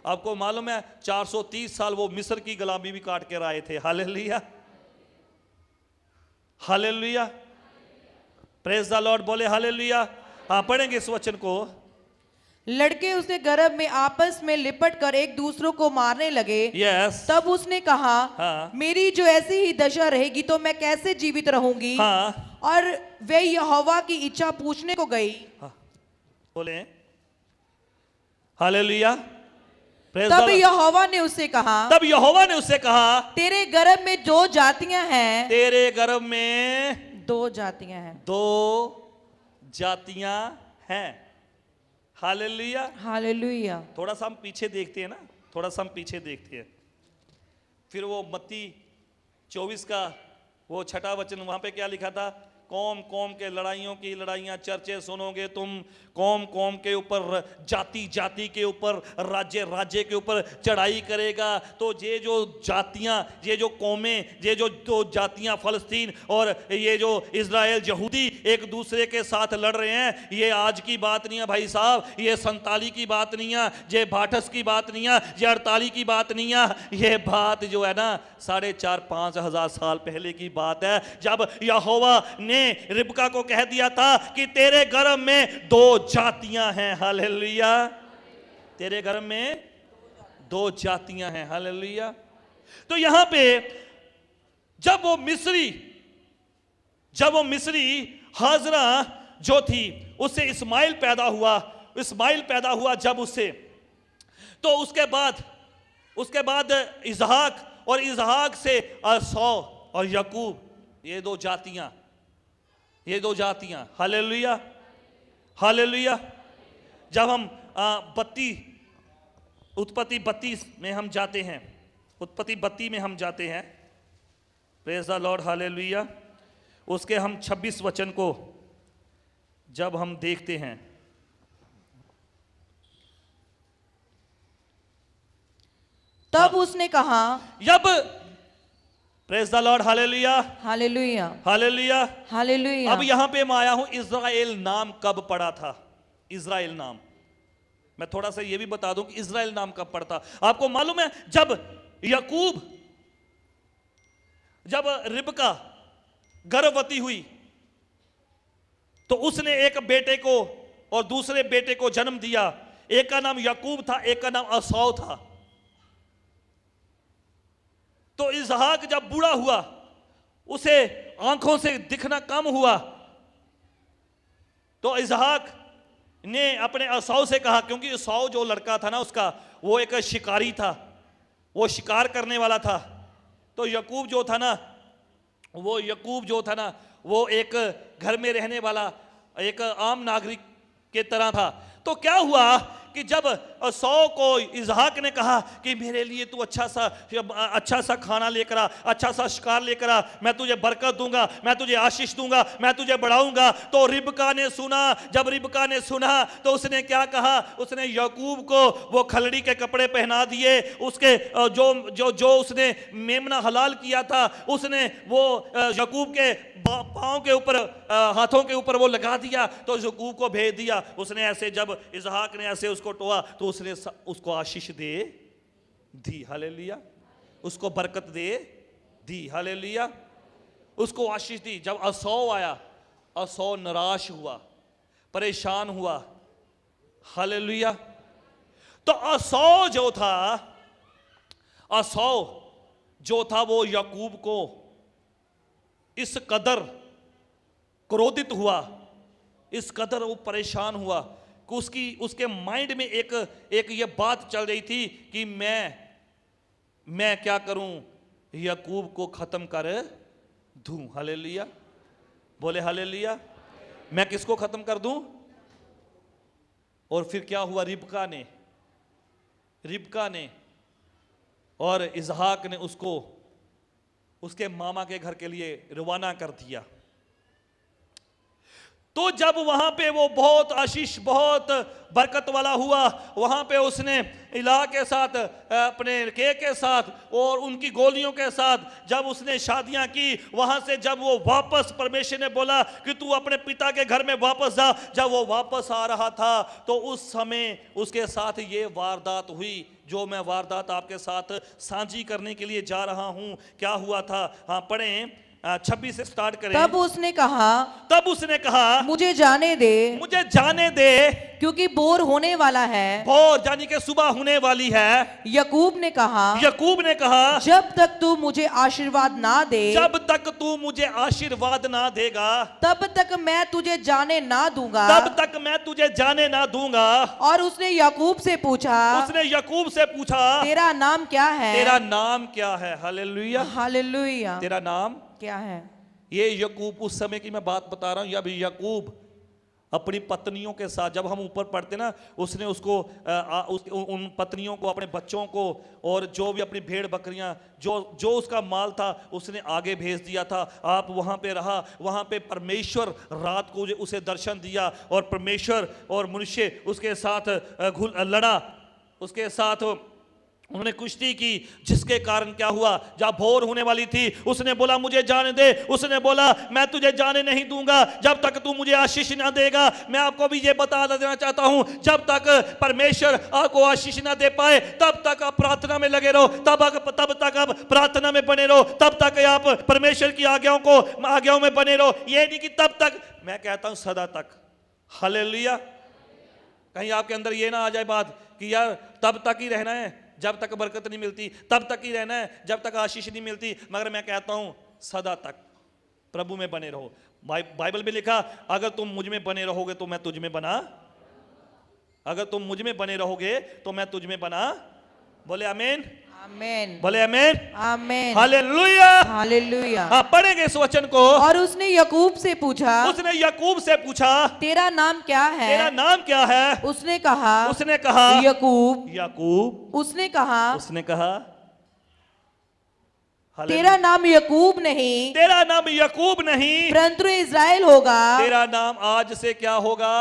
S1: आपको मालूम है 430 साल वो मिस्र की गुलामी भी काट कर आए थे। Hallelujah, hallelujah, praise the Lord, बोले हालेलुया। हाँ, पढ़ेंगे इस वचन को।
S2: लड़के उसके गर्भ में आपस में लिपट कर एक दूसरों को मारने लगे।
S1: यस।
S2: तब उसने कहा,
S1: हाँ।
S2: मेरी जो ऐसी ही दशा रहेगी तो मैं कैसे जीवित रहूंगी।
S1: हाँ।
S2: और वे यहोवा की इच्छा पूछने को गई।
S1: हाँ, बोले हालेलुया।
S2: तब यहोवा ने उससे कहा,
S1: तब यहोवा ने उससे कहा,
S2: तेरे गर्भ में जो जातियां हैं,
S1: तेरे गर्भ में
S2: 2 जातियां हैं।
S1: 2 जातियां हैं। Hallelujah,
S2: hallelujah.
S1: थोड़ा सा हम पीछे देखते हैं ना, थोड़ा सा हम पीछे देखते हैं। फिर वो मत्ती 24 का वो 6वां वचन, वहां पे क्या लिखा था, कौम कौम के लड़ाइयों की लड़ाइयां चर्चे सुनोगे तुम, कौम कौम के ऊपर, जाति जाति के ऊपर, राज्य राज्य के ऊपर चढ़ाई करेगा। तो ये जो जातियां, ये जो कौमें, ये जो 2 जातियां फ़लस्तीन और ये जो इज़राइल यहूदी एक दूसरे के साथ लड़ रहे हैं, ये आज की बात नहीं है भाई साहब, ये 47 की बात नहीं है, ये 62 की बात नहीं है, ये 48 की बात नहीं है, ये बात जो है ना 4,500-5 हज़ार साल पहले की बात है, जब यहोवा ने रिबका को कह दिया था कि तेरे गर्भ में 2 जातियां हैं। हालेलुया। तेरे गर्भ में 2 जातियां हैं। हालेलुया। तो यहां पे जब वो मिस्री हाजरा जो थी, उससे इस्माइल पैदा हुआ जब उससे, तो उसके बाद इसहाक, और इसहाक से असौ और यकूब, ये 2 जातियां। Hallelujah, hallelujah. जब हम उत्पत्ति 32 में हम जाते हैं, उत्पत्ति 32 में हम जाते हैं, प्रेज द लॉर्ड, हालेलुया, उसके हम 26 वचन को जब हम देखते हैं,
S2: तब उसने कहा,
S1: praise the Lord, hallelujah,
S2: hallelujah,
S1: hallelujah,
S2: hallelujah.
S1: अब यहां पे मैं आया हूं, इज़राइल नाम कब पड़ा था? इज़राइल नाम, मैं थोड़ा सा ये भी बता दूं कि इज़राइल नाम कब पड़ता। आपको मालूम है, जब रिबका गर्भवती हुई, तो उसने एक बेटे को और दूसरे बेटे को जन्म दिया। एक का नाम याकूब था, एक का नाम असौ था। तो इसहाक जब बूढ़ा हुआ, उसे आंखों से दिखना कम हुआ, तो इसहाक ने अपने असौ से कहा, क्योंकि असौ जो लड़का था ना उसका, वो एक शिकारी था, वो शिकार करने वाला था। तो याकूब जो था ना वो एक घर में रहने वाला एक आम नागरिक के तरह था। तो क्या हुआ कि जब सौ को इसहाक ने कहा कि मेरे लिए तू अच्छा सा खाना लेकर आ, अच्छा सा शिकार लेकर आ, मैं तुझे बरकत दूंगा, मैं तुझे आशीष दूंगा, मैं तुझे बढ़ाऊंगा। तो रिबका ने सुना, जब रिबका ने सुना तो उसने क्या कहा, उसने याकूब को वो खलड़ी के कपड़े पहना दिए, उसके जो जो जो उसने मेमना हलाल किया था उसने वो याकूब के पाँव के ऊपर, हाथों के ऊपर वो लगा दिया, तो याकूब को भेज दिया। उसने ऐसे जब इसहाक ने ऐसे उसको टोआ तो उसने उसको आशीष दे दी, हालेलुया, उसको बरकत दे दी, हालेलुया, उसको आशीष दी। जब असौ आया, असौ निराश हुआ, परेशान हुआ, हालेलुया। तो असौ जो था वो याकूब को इस कदर क्रोधित हुआ, इस कदर वो परेशान हुआ कि उसके माइंड में एक ये बात चल रही थी कि मैं क्या करूं, याकूब को खत्म कर दूं, हालेलुया, बोले हालेलुया, मैं किसको खत्म कर दूं। और फिर क्या हुआ, रिबका ने और इसहाक ने उसको उसके मामा के घर के लिए रवाना कर दिया। तो जब वहां पे वो बहुत आशीष, बहुत बरकत वाला हुआ, वहां पे उसने इलाह के साथ, अपने के साथ और उनकी गोलियों के साथ जब उसने शादियां की, वहां से जब वो वापस, परमेश्वर ने बोला कि तू अपने पिता के घर में वापस जा। जब वो वापस आ रहा था तो उस समय उसके साथ ये वारदात हुई जो मैं वारदात आपके साथ साझी करने के लिए जा रहा हूं। क्या हुआ था, हाँ पढ़ें, 26 से स्टार्ट करें।
S2: तब उसने कहा मुझे जाने दे, क्योंकि बोर होने वाला है,
S1: बोर यानी कि सुबह होने वाली है।
S2: याकूब ने कहा जब तक तू मुझे आशीर्वाद ना देगा तब तक मैं तुझे जाने ना दूंगा। और उसने याकूब से पूछा तेरा नाम क्या है, हालेलुया,
S1: तेरा नाम
S2: क्या है।
S1: ये याकूब, उस समय की मैं बात बता रहा हूं, या भी याकूब अपनी पत्नियों के साथ, जब हम ऊपर पढ़ते ना, उसने उसको उन पत्नियों को, अपने बच्चों को और जो भी अपनी भेड़ बकरियां, जो उसका माल था उसने आगे भेज दिया था। आप वहां पे रहा, वहां पे परमेश्वर रात को उसे दर्शन दिया और परमेश्वर और मनुष्य उसके साथ लड़ा, उसके साथ उन्होंने कुश्ती की, जिसके कारण क्या हुआ, जब भोर होने वाली थी उसने बोला मुझे जाने दे, उसने बोला मैं तुझे जाने नहीं दूंगा जब तक तू मुझे आशीष ना देगा। मैं आपको भी ये बता देना चाहता हूं, जब तक परमेश्वर आपको आशीष ना दे पाए तब तक आप प्रार्थना में लगे रहो, तब तक आप प्रार्थना में बने रहो, तब तक आप परमेश्वर की आज्ञाओं में बने रहो। ये नहीं कि तब तक, मैं कहता हूं सदा तक, हालेलुया। कहीं आपके अंदर ये ना आ जाए बात कि यार तब तक ही रहना है जब तक बरकत नहीं मिलती, तब तक ही रहना है जब तक आशीष नहीं मिलती। मगर मैं कहता हूं सदा तक प्रभु में बने रहो। बाइबल में लिखा, अगर तुम मुझ में बने रहोगे तो मैं तुझ में बना, अगर तुम मुझ में बने रहोगे तो मैं तुझ में बना। बोले आमीन,
S2: आमीन,
S1: बोले आमीन,
S2: आमीन,
S1: हालेलुया,
S2: हालेलुया।
S1: हाँ पढ़ेंगे इस वचन को।
S2: और उसने याकूब से पूछा तेरा नाम क्या है, उसने कहा
S1: याकूब।
S2: उसने कहा
S1: तेरा
S2: नाम याकूब नहीं परंतु इज़राइल होगा।
S1: तेरा नाम आज से क्या होगा,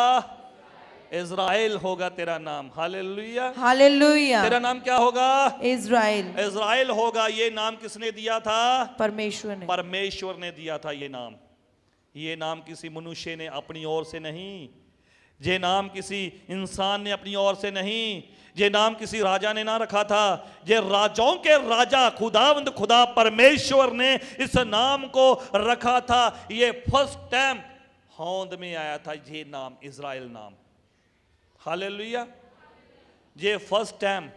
S1: इज़राइल होगा तेरा नाम, हालेलुया,
S2: हालेलुया।
S1: तेरा नाम क्या होगा,
S2: इज़राइल
S1: होगा। ये नाम किसने दिया था,
S2: परमेश्वर
S1: ने दिया था। ये नाम किसी मनुष्य ने अपनी ओर से नहीं, ये नाम किसी इंसान ने अपनी ओर से नहीं, ये नाम किसी राजा ने ना रखा था। ये राजाओं के राजा खुदा परमेश्वर ने इस नाम को रखा था। ये फर्स्ट टाइम होंद में आया था ये नाम, इज़राइल नाम, हालेलुया। ये फर्स्ट टाइम।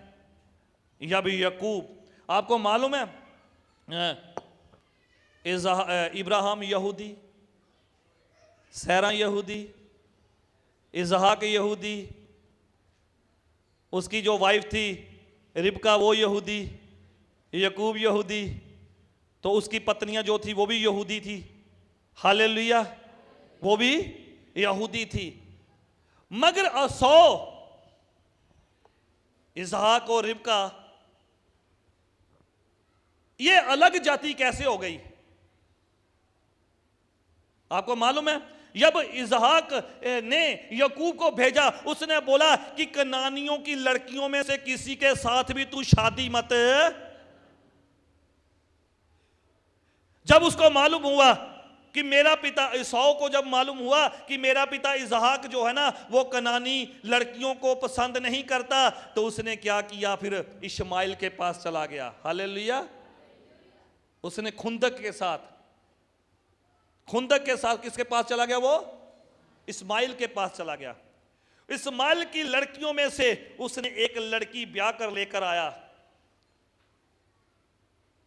S1: या भी याकूब, आपको मालूम है इब्राहिम यहूदी, सैरा यहूदी, इसहाक यहूदी, उसकी जो वाइफ थी रिबका वो यहूदी, याकूब यहूदी, तो उसकी पत्नियां जो थी वो भी यहूदी थी, हालेलुया, वो भी यहूदी थी। मगर असौ इसहाक और रिबका, ये अलग जाति कैसे हो गई? आपको मालूम है, जब इसहाक ने याकूब को भेजा, उसने बोला कि कनानियों की लड़कियों में से किसी के साथ भी तू शादी मत। जब उसको मालूम हुआ कि मेरा पिता, इसहाक को जब मालूम हुआ कि मेरा पिता इसहाक जो है ना वो कनानी लड़कियों को पसंद नहीं करता, तो उसने क्या किया, फिर इश्माइल के पास चला गया। हालेलुया। उसने खुंदक के साथ किसके पास चला गया? वो इस्माइल के पास चला गया। इस्माइल की लड़कियों में से उसने एक लड़की ब्याह कर लेकर आया।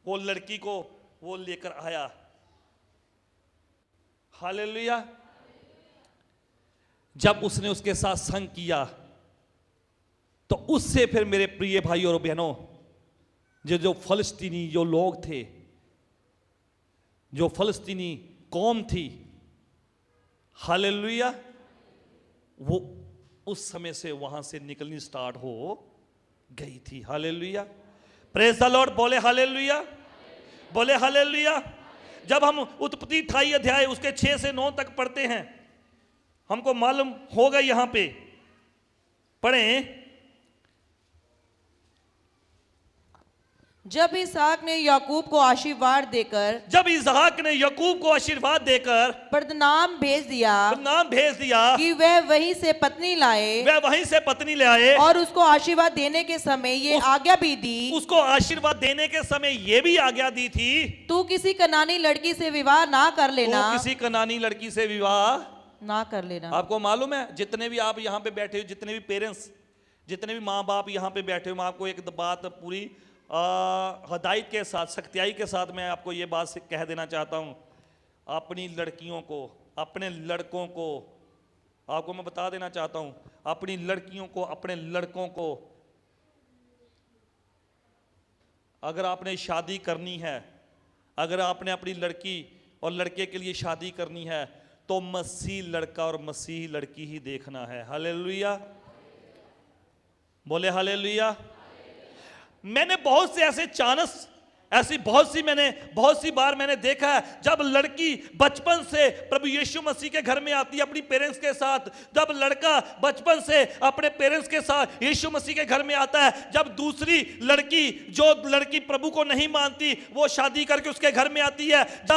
S1: वो लड़की को वो लेकर आया। हालेलुया। जब उसने उसके साथ संग किया तो उससे फिर मेरे प्रिय भाई और बहनों, जो फलस्तीनी जो लोग थे, जो फलस्तीनी कौम थी, हालेलुया, वो उस समय से वहां से निकलनी स्टार्ट हो गई थी। हालेलुया। Praise the Lord. बोले हालेलुया, बोले हालेलुया। जब हम उत्पत्ति 28 अध्याय उसके 6 से 9 तक पढ़ते हैं, हमको मालूम होगा, यहां पे पढ़ें।
S2: जब इसहाक ने याकूब को आशीर्वाद देकर पद्दनाम भेज दिया कि वह वहीं से पत्नी लाए, और उसको आशीर्वाद देने के समय ये आज्ञा भी दी,
S1: उसको आशीर्वाद देने के समय ये भी आज्ञा दी थी,
S2: तू किसी कनानी लड़की से विवाह ना कर लेना।
S1: किसी कनानी लड़की से विवाह
S2: ना कर लेना।
S1: आपको मालूम है, जितने भी आप यहाँ पे बैठे हो, जितने भी पेरेंट्स, जितने भी माँ बाप यहाँ पे बैठे हो, मैं आपको एक बात पूरी हदायत के साथ, सख्तियाई के साथ मैं आपको ये बात से कह देना चाहता हूँ। अपनी लड़कियों को, अपने लड़कों को, आपको मैं बता देना चाहता हूँ, अपनी लड़कियों को, अपने लड़कों को, अगर आपने शादी करनी है, अगर आपने अपनी लड़की और लड़के के लिए शादी करनी है, तो मसीह लड़का और मसीह लड़की ही देखना है। हालेलुया। बोले हालेलुया। मैंने बहुत से ऐसे चांस, ऐसी बहुत सी बार मैंने देखा है, जब लड़की बचपन से प्रभु यीशु मसीह के घर में आती है अपनी पेरेंट्स के साथ, जब लड़का बचपन से अपने पेरेंट्स के साथ यीशु मसीह के घर में आता है, जब दूसरी लड़की, जो लड़की प्रभु को नहीं मानती, वो शादी करके उसके घर में आती है, जब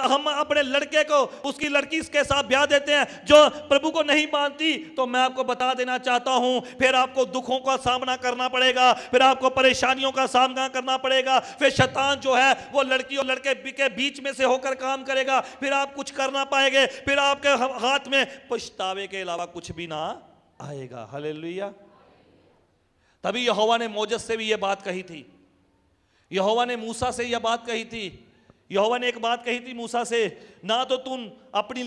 S1: हम अपने लड़के को उसकी लड़की के साथ ब्याह देते हैं जो प्रभु को नहीं मानती, तो मैं आपको बता देना चाहता हूं, फिर आपको दुखों का सामना करना पड़ेगा, फिर आपको परेशानियों का सामना करना पड़ेगा, फिर शैतान जो है वो लड़की और लड़के के बीच में से होकर काम करेगा, फिर आप कुछ कर ना पाएंगे, फिर आपके हाथ में पछतावे के अलावा कुछ भी ना आएगा। हालेलुया। तभी यहोवा ने मोजेस से भी यह बात कही थी, यहोवा ने मूसा से यह बात कही थी। यहोवा ने एक बात कही थी मूसा से, ना तो तुम अपनी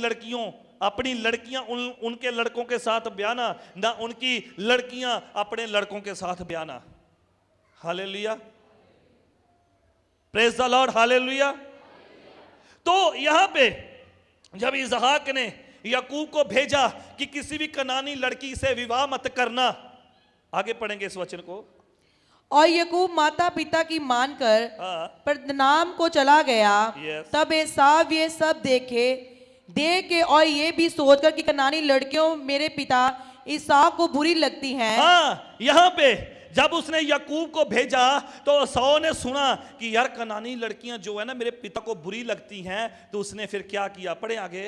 S1: लड़कियां उनके लड़कों के साथ ब्याना, ना उनकी लड़कियां अपने लड़कों के साथ ब्याना। Hallelujah. Praise the Lord. Hallelujah. तो यहां पे जब इसहाक ने याकूब को भेजा कि किसी भी कनानी लड़की से विवाह मत करना, आगे पढ़ेंगे इस वचन को।
S2: और याकूब माता पिता की मानकर पद्दनाम को चला गया। तब एसाव ये सब देख के और ये भी सोचकर कि कनानी लड़कियों मेरे पिता ईसाक को बुरी लगती हैं।
S1: यहां पे जब उसने याकूब को भेजा तो एसाव ने सुना कि यार कनानी लड़कियां जो है ना मेरे पिता को बुरी लगती हैं, तो उसने फिर क्या किया, पढ़े आगे।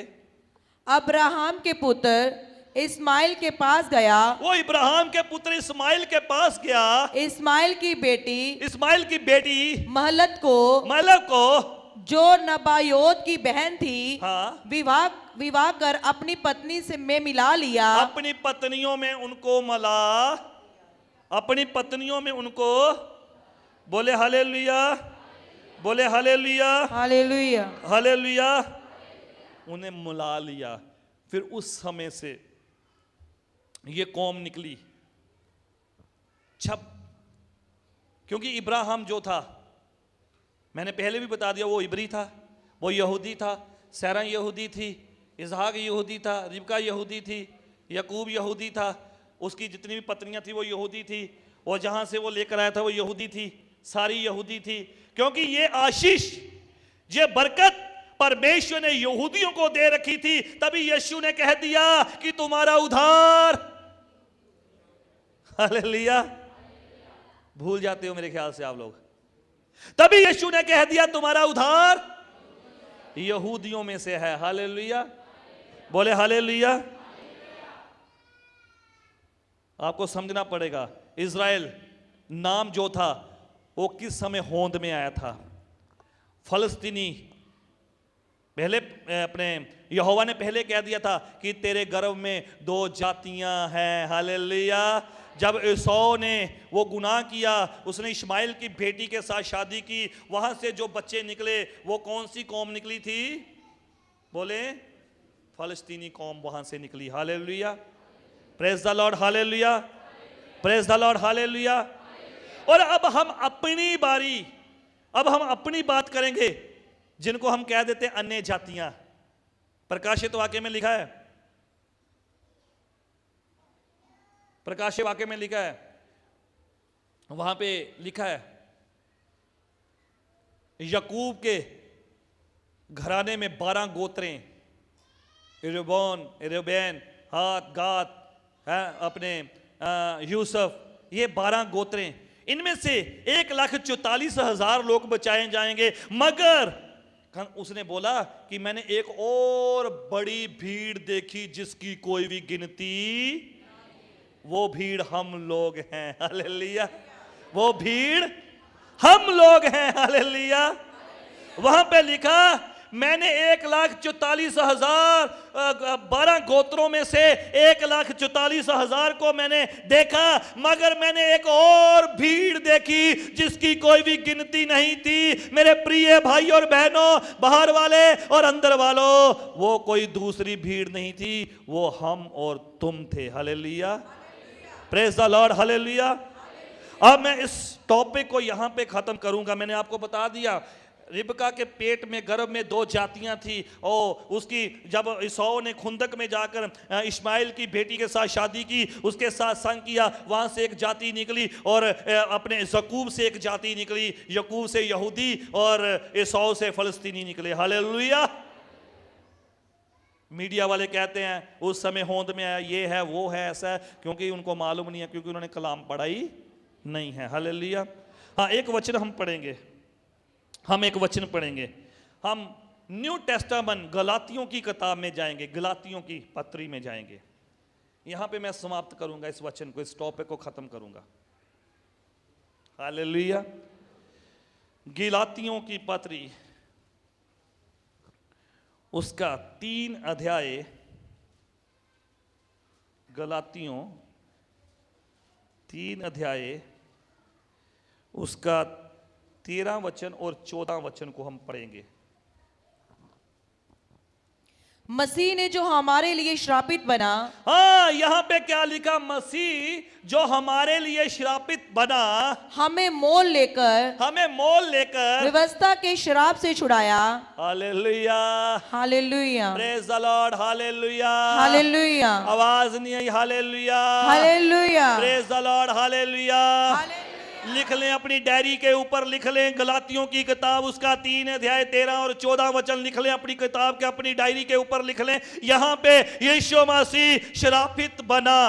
S2: अब्राहम के पुत्र इस्माइल के पास गया,
S1: वो इब्राहिम के पुत्र इस्माइल के पास गया।
S2: इस्माइल की बेटी महलत को जो नबायोत की बहन थी, विवाह कर अपनी पत्नी से में मिला लिया।
S1: अपनी पत्नियों में उनको मला, अपनी पत्नियों में उनको, बोले हालेलुया, बोले हालेलुया,
S2: हालेलुया,
S1: हालेलुया, उन्हें मिला लिया। फिर उस समय से ये कौम निकली छप, क्योंकि इब्राहिम जो था, मैंने पहले भी बता दिया, वो इब्री था, वो यहूदी था, सारा यहूदी थी, इसहाक यहूदी था, रिबका यहूदी थी, याकूब यहूदी था, उसकी जितनी भी पत्नियां थी वो यहूदी थी, और जहां से वो लेकर आया था वो यहूदी थी, सारी यहूदी थी, क्योंकि ये आशीष, ये बरकत परमेश्वर ने यहूदियों को दे रखी थी। तभी यीशु ने कह दिया कि तुम्हारा उद्धार, हालेलुया, भूल जाते हो मेरे ख्याल से आप लोग। तभी यीशु ने कह दिया तुम्हारा उद्धार यहूदियों में से है। हालेलुया, बोले हालेलुया। आपको समझना पड़ेगा, इज़राइल नाम जो था वो किस समय होंद में आया था। फलस्तीनी पहले अपने यहोवा ने पहले कह दिया था कि तेरे गर्भ में दो जातियां हैं। हालेलुया। जब एसाव ने वो गुनाह किया, उसने इश्माइल की बेटी के साथ शादी की, वहां से जो बच्चे निकले वो कौन सी कौम निकली थी? बोले फलस्तीनी कौम वहां से निकली। Hallelujah, praise the Lord, hallelujah, praise the Lord, hallelujah. और अब हम अपनी बारी, अब हम अपनी बात करेंगे, जिनको हम कह देते हैं अन्य जातियां। प्रकाशित वाक्य में लिखा है, प्रकाशित वाक्य में लिखा है, वहां पे लिखा है यकूब के घराने में 12 गोत्रें, रूबेन, हाथ, गाद, अपने यूसुफ, ये 12 गोत्रें, इनमें से 1,44,000 लोग बचाए जाएंगे। मगर उसने बोला कि मैंने एक और बड़ी भीड़ देखी जिसकी कोई भी गिनती, वो भीड़ हम लोग हैं। हालेलुया, वो भीड़ हम लोग हैं। हालेलुया। वहां पे लिखा मैंने 1,44,000, 12 गोत्रों में से 1,44,000 को मैंने देखा, मगर मैंने एक और भीड़ देखी जिसकी कोई भी गिनती नहीं थी। मेरे प्रिय भाई और बहनों, बाहर वाले और अंदर वालों, वो कोई दूसरी भीड़ नहीं थी, वो हम और तुम थे। Hallelujah, praise the Lord, hallelujah. अब मैं इस टॉपिक को यहां पे खत्म करूंगा। मैंने आपको बता दिया रिबका के पेट में, गर्भ में 2 जातियां थी, और उसकी जब एसाव ने खुंदक में जाकर इश्माइल की बेटी के साथ शादी की, उसके साथ संग किया, वहां से एक जाति निकली, और अपने यकूब से एक जाति निकली, यकूब से यहूदी और एसाव से फलस्तीनी निकले। हालेलुया। मीडिया वाले कहते हैं उस समय होंद में आया, ये है वो है ऐसा है, क्योंकि उनको मालूम नहीं है, क्योंकि उन्होंने कलाम पढ़ाई नहीं है। हालेलुया। हाँ, एक वचन हम पढ़ेंगे, हम एक वचन पढ़ेंगे। हम न्यू टेस्टामेंट गलातियों की किताब में जाएंगे, गलातियों की पत्री में जाएंगे। यहां पे मैं समाप्त करूंगा इस वचन को, इस टॉपिक को खत्म करूंगा। हालेलुया। गलातियों की पत्री, उसका 3 अध्याय, गलातियों 3 अध्याय, उसका 13 वचन और 14 वचन को हम पढ़ेंगे।
S2: मसीह ने जो हमारे लिए श्रापित बना,
S1: हाँ, यहां पे क्या लिखा? मसीह जो हमारे लिए श्रापित बना,
S2: हमें मोल लेकर,
S1: हमें मोल लेकर
S2: व्यवस्था के शराब से छुड़ाया।
S1: Hallelujah,
S2: hallelujah,
S1: praise the Lord, hallelujah,
S2: hallelujah,
S1: आवाज नहीं आई, hallelujah,
S2: hallelujah,
S1: praise the Lord, hallelujah.
S2: Hallelujah.
S1: लिख लें, अपनी डायरी के ऊपर लिख लें, गलातियों की किताब, उसका 3 अध्याय 13 और 14 वचन लिख लें, अपनी किताब के, अपनी डायरी के ऊपर लिख लें। यहां पे यीशु मसीह श्रापित बना,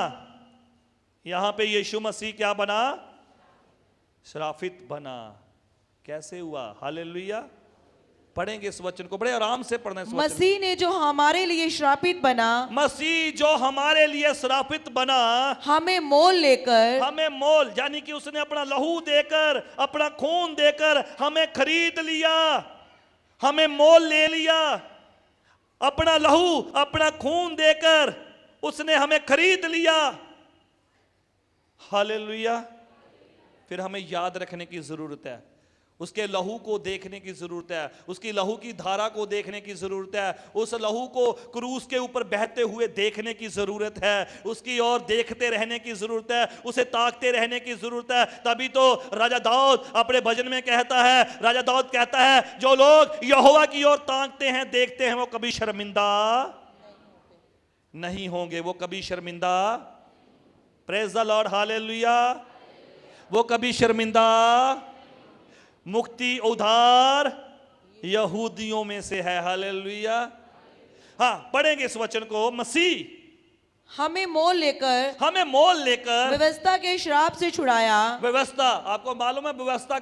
S1: यहां पे यीशु मसीह क्या बना? श्रापित बना। कैसे हुआ? हालेलुया। पढ़ेंगे इस वचन को, बड़े आराम से पढ़ना इस वचन।
S2: मसीह ने जो हमारे लिए श्रापित बना,
S1: मसीह जो हमारे लिए श्रापित बना,
S2: हमें मोल लेकर,
S1: हमें मोल, यानी कि उसने अपना लहू देकर, अपना खून देकर हमें खरीद लिया, हमें मोल ले लिया। अपना लहू, अपना खून देकर उसने हमें खरीद लिया। हालेलुया। फिर हमें याद रखने की जरूरत है, उसके लहू को देखने की जरूरत है, उसकी लहू की धारा को देखने की जरूरत है, उस लहू को क्रूस के ऊपर बहते हुए देखने की जरूरत है, उसकी ओर देखते रहने की जरूरत है, उसे ताकते रहने की जरूरत है। तभी तो राजा दाऊद अपने भजन में कहता है, राजा दाऊद कहता है, जो लोग यहोवा की ओर ताकते हैं, देखते हैं, वो कभी शर्मिंदा नहीं होंगे, वो कभी शर्मिंदा। Praise the Lord, hallelujah. वो कभी शर्मिंदा, मुक्ति उधार यहूदियों में से है। हालेलुया। हाँ, पढ़ेंगे इस वचन को। मसीह
S2: हमें मोल लेकर
S1: हमें मोल लेकर
S2: व्यवस्था के श्राप से छुड़ाया।
S1: व्यवस्था, आपको मालूम है व्यवस्था